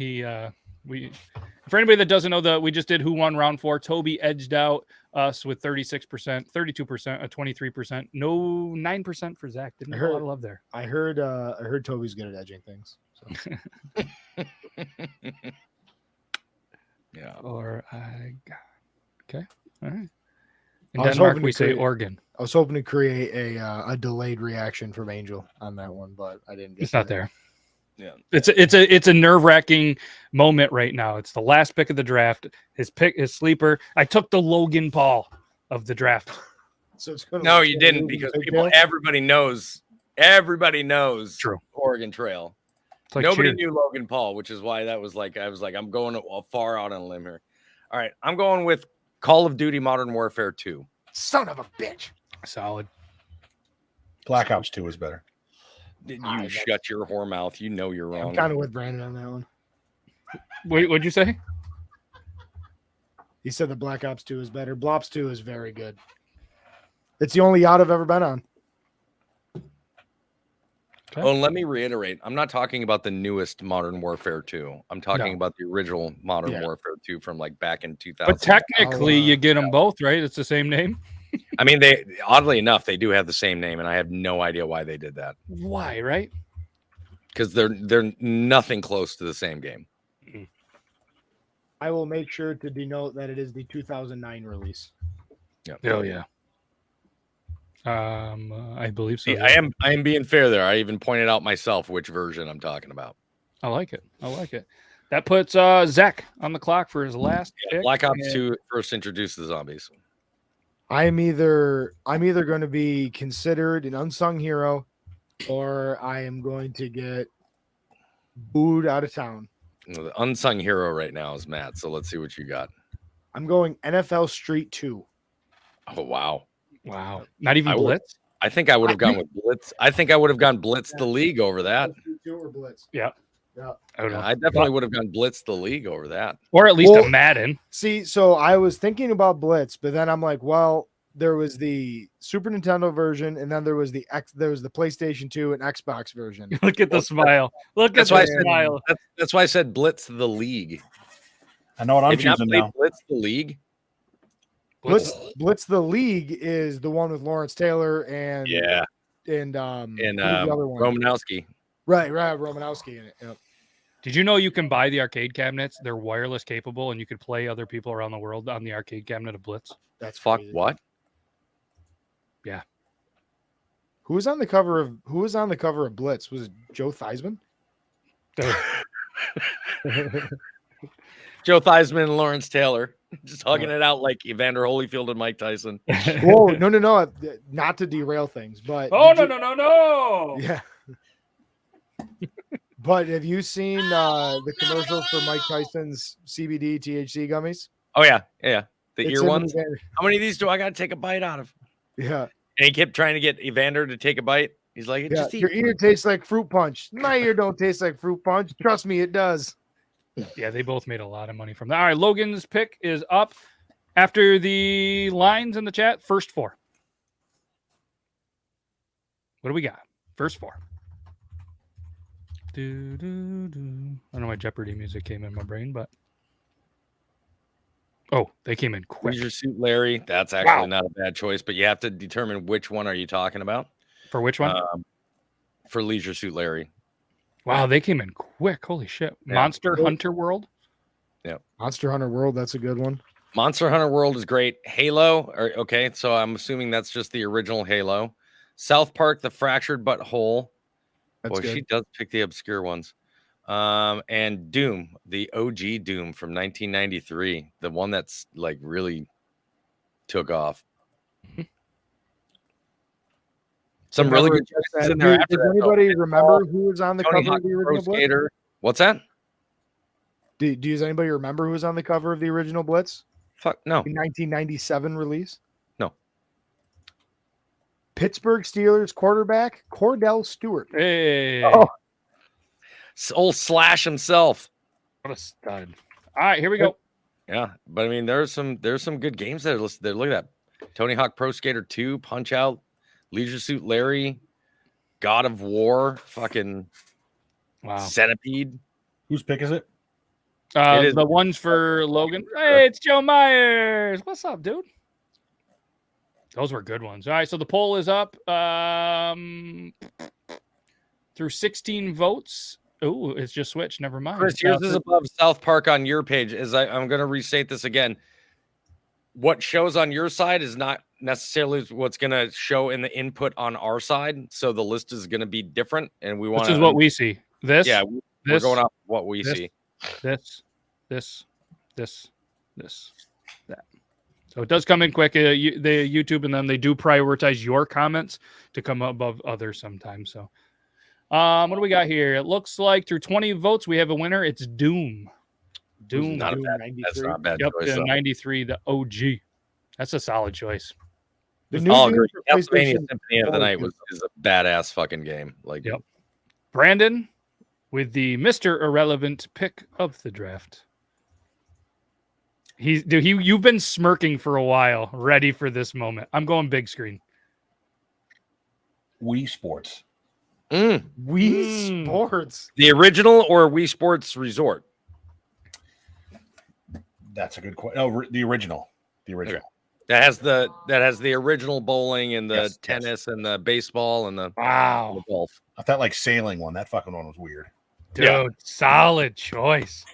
For anybody that doesn't know, we just did who won round 4. Toby edged out us with 36%, 32%, 23%, no 9% for Zach. Didn't hear a lot of love there. I heard Toby's good at edging things. So. Yeah. Or I got okay. All right. In I was Denmark, hoping we to say create- Oregon. I was hoping to create a delayed reaction from Angel on that one, but I didn't get It's not there. Yeah. It's a nerve-wracking moment right now. It's the last pick of the draft. His sleeper. I took the Logan Paul of the draft. So it's gonna No, look you like didn't Ruben because Pigtail. everybody knows True. Oregon Trail. It's like Nobody cheers. knew Logan Paul, which is why I was like, I'm going far out on a limb here. All right, I'm going with Call of Duty Modern Warfare 2. Son of a bitch. Solid. Black Ops 2 is better. You shut your whore mouth. You know you're wrong. I'm kind of with Brandon on that one. Wait, what'd you say? He said the Black Ops 2 is better. Blops 2 is very good. It's the only yacht I've ever been on. Okay. Oh, and let me reiterate. I'm not talking about the newest Modern Warfare 2, I'm talking about the original Modern Warfare 2 from like back in 2000. But technically, you get them both, right? It's the same name. I mean, they oddly enough, they do have the same name, and I have no idea why they did that. Why, right? Because they're nothing close to the same game. I will make sure to denote that it is the 2009 release. Yeah. Oh yeah. I believe so. See, I am being fair there. I even pointed out myself which version I'm talking about. I like it. That puts Zach on the clock for his last pick. Black Ops 2 first introduced the zombies. I'm either going to be considered an unsung hero, or I am going to get booed out of town. The unsung hero right now is Matt. So let's see what you got. I'm going NFL Street 2. Oh wow. Wow. Not even Blitz? I think I would have gone with Blitz. I think I would have gone Blitz the League over that. Street 2 or Blitz? Yeah. Yeah. I don't know. I definitely would have gone Blitz the League over that. Or at least Well, a Madden. See, so I was thinking about Blitz, but then I'm like, well, there was the Super Nintendo version, and then there was the PlayStation 2 and Xbox version. Look at the smile. Look at That's why I the said smile. that's why I said Blitz the League. I know what I'm Have you not choosing played now. Blitz the League? Blitz the League is the one with Lawrence Taylor and Yeah. and And who's the other one? Romanowski. Right, Romanowski in it. Yep. Did you know you can buy the arcade cabinets? They're wireless capable, and you could play other people around the world on the arcade cabinet of Blitz. That's Fuck crazy. what? Yeah. Who was on the cover of Blitz? Was it Joe Theismann? Joe Theismann and Lawrence Taylor. Just hugging it out like Evander Holyfield and Mike Tyson. Whoa, no, not to derail things, but Oh no! yeah. But have you seen the commercial for Mike Tyson's CBD THC gummies? Oh yeah. The It's ear him ones. and How many of these do I got to take a bite out of? Yeah, And he kept trying to get Evander to take a bite. He's like, yeah. just eat. Your ear tastes like fruit punch. My ear don't taste like fruit punch. Trust me, it does. Yeah, they both made a lot of money from that. All right, Logan's pick is up after the lines in the chat. First 4. What do we got? First 4. Do, do, do. I don't know why Jeopardy music came in my brain, but they came in quick. Leisure Suit Larry. That's actually not a bad choice, but you have to determine which one are you talking about. For which one? For Leisure Suit Larry. Wow, they came in quick. Holy shit. Yeah. Monster Hunter World? Monster Hunter World, that's a good one. Monster Hunter World is great. Halo. Okay, so I'm assuming that's just the original Halo. South Park, The Fractured But Whole. That's Boy, good. she does pick the obscure ones. And Doom, the OG Doom from 1993, the one that's like really took off. Some really good choices in there. Does anybody remember who was on the Tony cover Hawk of the Pro original Blitz? Skater. What's that? Does anybody remember who was on the cover of the original Blitz? Fuck no. The 1997 release? No. Pittsburgh Steelers quarterback Cordell Stewart. Hey, Oh. Old Slash himself. what a stud! All right, here we go. Yeah, but I mean, there's some good games that are listed there. Look at that: Tony Hawk Pro Skater 2, Punch Out, Leisure Suit Larry, God of War, fucking Wow. Centipede. Whose pick is it? It is- The ones for Logan. Hey, it's Joe Myers. What's up, dude? Those were good ones. All right, so the poll is up through 16 votes. Oh, it's just switched. Never mind. Chris, yours is above South Park on your page. I'm going to restate this again. What shows on your side is not necessarily what's going to show in the input on our side. So the list is going to be different, and we want This is what we see. This, Yeah, we're this, going off what we this, see. this, that. So it does come in quick. The YouTube and them, they do prioritize your comments to come above others sometimes. So, what do we got here? It looks like through 20 votes, we have a winner. It's Doom. Doom. Not a Doom bad, 93. that's not a bad Yep, choice. the though. 93, the OG. That's a solid choice. The I'll game agree. for Castlevania PlayStation Symphony of the 4 Night is a badass fucking game. Like, Yep. Brandon with the Mr. Irrelevant pick of the draft. You've been smirking for a while, ready for this moment. I'm going big screen. Wii Sports. Mm. Wii Sports. The original or Wii Sports Resort? That's a good question. Oh, the original. The original. Okay. That has the original bowling and the Yes, tennis and the baseball and the Wow. golf. I thought like sailing one. That fucking one was weird. Dude, Yeah. solid choice.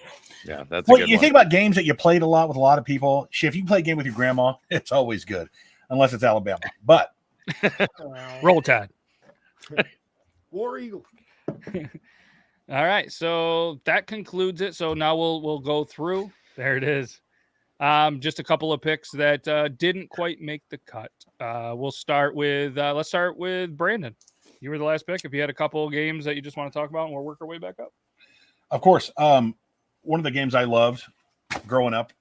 Yeah, that's a Well, good you one. think about games that you played a lot with a lot of people. Shit, if you play a game with your grandma, it's always good, unless it's Alabama. But Roll Tide. War Eagle. All right, so that concludes it. So now we'll go through. There it is. Just a couple of picks that didn't quite make the cut. We'll start with let's start with Brandon. You were the last pick. If you had a couple of games that you just want to talk about, and we'll work our way back up. of course, one of the games I loved growing up,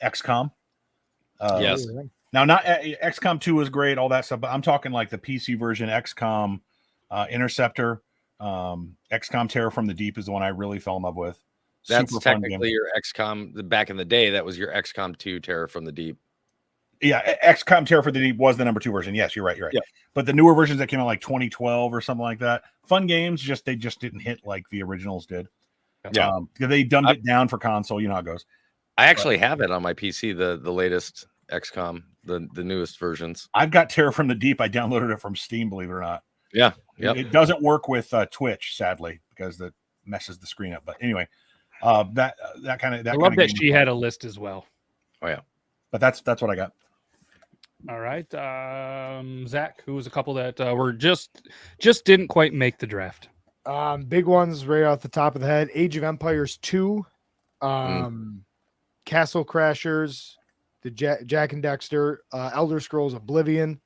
XCOM. Yes. Now, not XCOM 2 was great, all that stuff, but I'm talking like the PC version, XCOM Interceptor, XCOM Terror from the Deep is the one I really fell in love with. That's Super fun game. technically your XCOM. Back in the day, that was your XCOM 2 Terror from the Deep. Yeah, XCOM Terror for the Deep was the number 2 version. Yes, you're right. Yeah. But the newer versions that came out like 2012 or something like that, fun games. They just didn't hit like the originals did. Yeah. They dumbed it down for console. You know how it goes. I actually have it on my PC, the latest XCOM, the newest versions. I've got Terror from the Deep. I downloaded it from Steam, believe it or not. Yeah. Yep. It doesn't work with Twitch, sadly, because that messes the screen up. But anyway, that kind of I love that she had a list as well. Oh yeah. But that's what I got. All right, Zach, who was a couple that were just didn't quite make the draft. Big ones right off the top of the head. Age of Empires 2, Castle Crashers, the Jack and Dexter, Elder Scrolls Oblivion,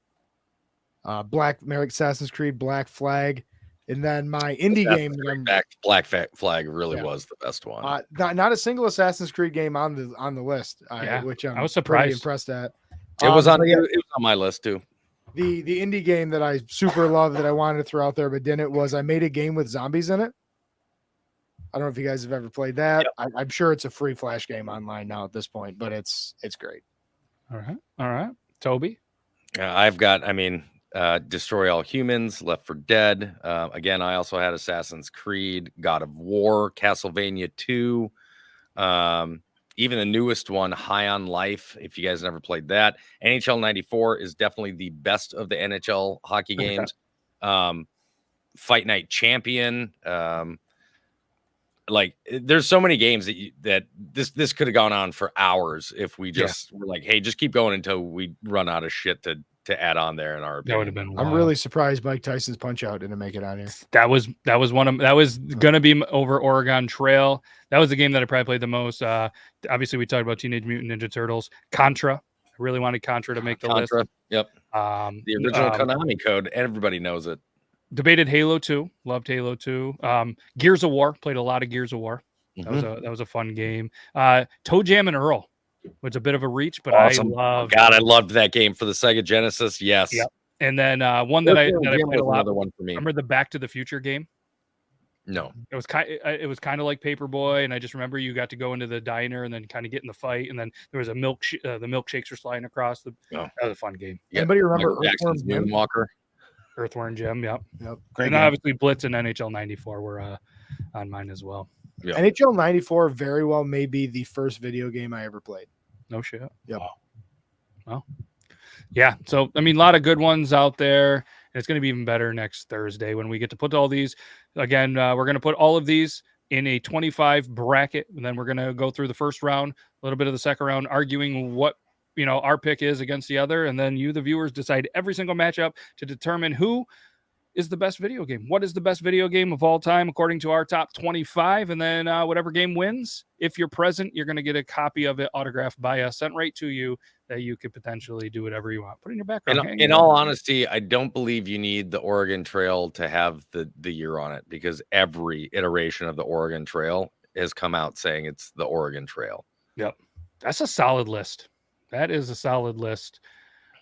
Assassin's Creed Black Flag, and then my indie game that Black Flag really Yeah. was the best one. not a single Assassin's Creed game on the list, Yeah, which I was pretty surprised. impressed at. It was on but yeah, it was on my list too. the indie game that I super love that I wanted to throw out there but didn't was I made a game with zombies in it. I don't know if you guys have ever played that. Yep. I'm sure it's a free flash game online now at this point, but it's great. All right, Toby. I've got, Destroy All Humans, Left 4 Dead. Again, I also had Assassin's Creed, God of War, Castlevania 2. Even the newest one, High on Life, if you guys never played that. NHL 94 is definitely the best of the NHL hockey games. Fight Night Champion. There's so many games that this could have gone on for hours if we just were like, hey, just keep going until we run out of shit to add on there in our That would opinion. have been. I'm wild. really surprised Mike Tyson's Punch Out didn't make it on here. That was gonna be over Oregon Trail. That was the game that I probably played the most. Obviously, we talked about Teenage Mutant Ninja Turtles. Contra. I really wanted Contra to make the list. Yep. The original Konami code. Everybody knows it. Debated Halo 2. Loved Halo 2. Gears of War. Played a lot of Gears of War. Mhm. That was a fun game. Toe Jam and Earl was a bit of a reach, but Awesome. I I loved that game for the Sega Genesis. Yes. Yep. And then one that I played a lot. Another one for me. Remember the Back to the Future game? No. It was kind of like Paperboy, and I just remember you got to go into the diner and then kind of get in the fight, and then there was a the milkshakes were sliding across. That was a fun game. Anybody remember Michael Jackson's Earthworm Jim? Moonwalker? Earthworm Jim, yep. Great And game. obviously Blitz and NHL 94 were on mine as well. Yeah. NHL 94 very well may be the first video game I ever played. No shit. Yep. Well, yeah. So, I mean, a lot of good ones out there. And it's going to be even better next Thursday when we get to put all these. Again, we're going to put all of these in a 25 bracket. And then we're going to go through the first round, a little bit of the second round, arguing what, our pick is against the other. And then you, the viewers, decide every single matchup to determine who is the best video game. What is the best video game of all time according to our top 25? And then whatever game wins, if you're present, you're going to get a copy of it autographed by us, sent right to you, that you could potentially do whatever you want. Put in your background. In all honesty, I don't believe you need the Oregon Trail to have the year on it, because every iteration of the Oregon Trail has come out saying it's the Oregon Trail. Yep. That's a solid list. That is a solid list.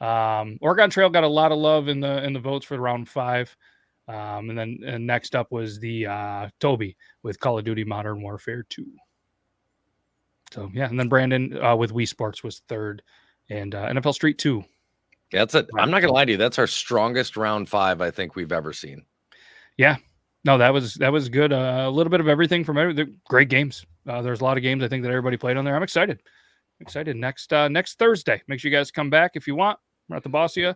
Oregon Trail got a lot of love in the votes for round 5. And then next up was the Toby with Call of Duty Modern Warfare 2. So yeah, and then Brandon with Wii Sports was 3rd, and NFL Street 2. Yeah, that's it. I'm not gonna lie to you. That's our strongest round 5 I think we've ever seen. Yeah, no, that was good. A little bit of everything from great games. There's a lot of games I think that everybody played on there. I'm excited. Next Thursday. Make sure you guys come back if you want. We're at the Bossia.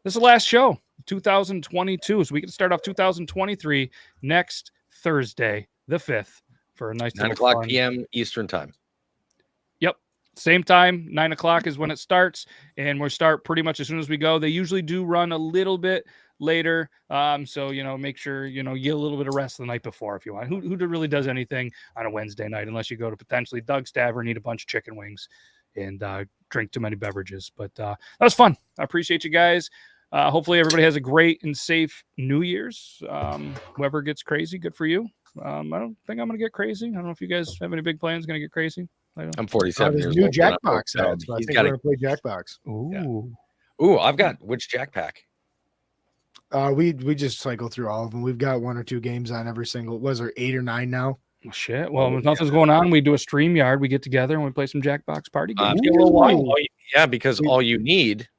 This is the last show, 2022. So we can start off 2023 next Thursday, the 5th, for a nice 9:00 p.m. Eastern time. Yep. Same time, 9 o'clock is when it starts, and we'll start pretty much as soon as we go. They usually do run a little bit later. So, make sure, you get a little bit of rest the night before if you want. Who really does anything on a Wednesday night unless you go to potentially Doug's Tavern, eat a bunch of chicken wings, and drink too many beverages. But that was fun. I appreciate you guys. Hopefully everybody has a great and safe New Year's. Whoever gets crazy, good for you. I don't think I'm going to get crazy. I don't know if you guys have any big plans going to get crazy. I'm 47 years new old. Jackbox out, so I He's think got we're going to play Jackbox. Ooh. Ooh, I've got which Jack Pack? We just cycle through all of them. We've got 1 or 2 games on every single. Was there 8 or 9 now? Well, shit. Well, if nothing's going on, we do a StreamYard. We get together and we play some Jackbox party games. Yeah, because all you need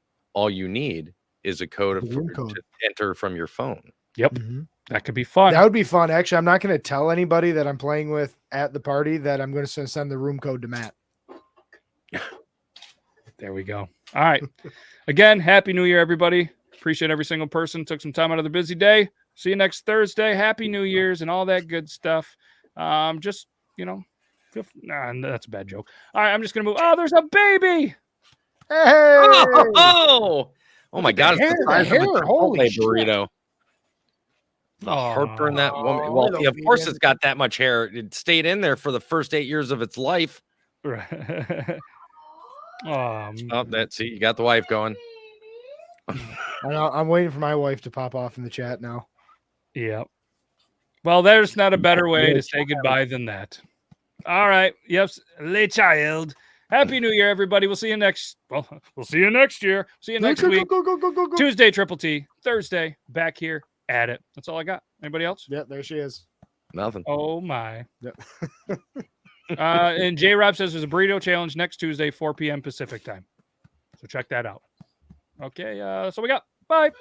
is a code code to enter from your phone. Yep. Mm-hmm. That could be fun. That would be fun. Actually, I'm not going to tell anybody that I'm playing with at the party that I'm going to send the room code to Matt. There we go. All right. Again, Happy New Year, everybody. Appreciate every single person took some time out of their busy day. See you next Thursday. Happy New Year's and all that good stuff. That's a bad joke. All right, I'm just going to move. Oh, there's a baby. Hey! Oh my God. It's the size of a Holy Chipotle burrito. The heartburn that woman. Oh, Well, of course it's got that much hair. It stayed in there for the first 8 years of its life. Right. See, you got the wife going. I'm waiting for my wife to pop off in the chat now. Yep. Well, there's not a better way to say goodbye than that. All right. Yep. Le child. Happy New Year, everybody. We'll see you next. Well, we'll see you next year. See you next week. Go. Tuesday, Triple T. Thursday, back here at it. That's all I got. Anybody else? Yeah, there she is. Nothing. Oh my. Yep. And J Rob says there's a burrito challenge next Tuesday, 4 p.m. Pacific time. So check that out. Okay. So we got. Bye.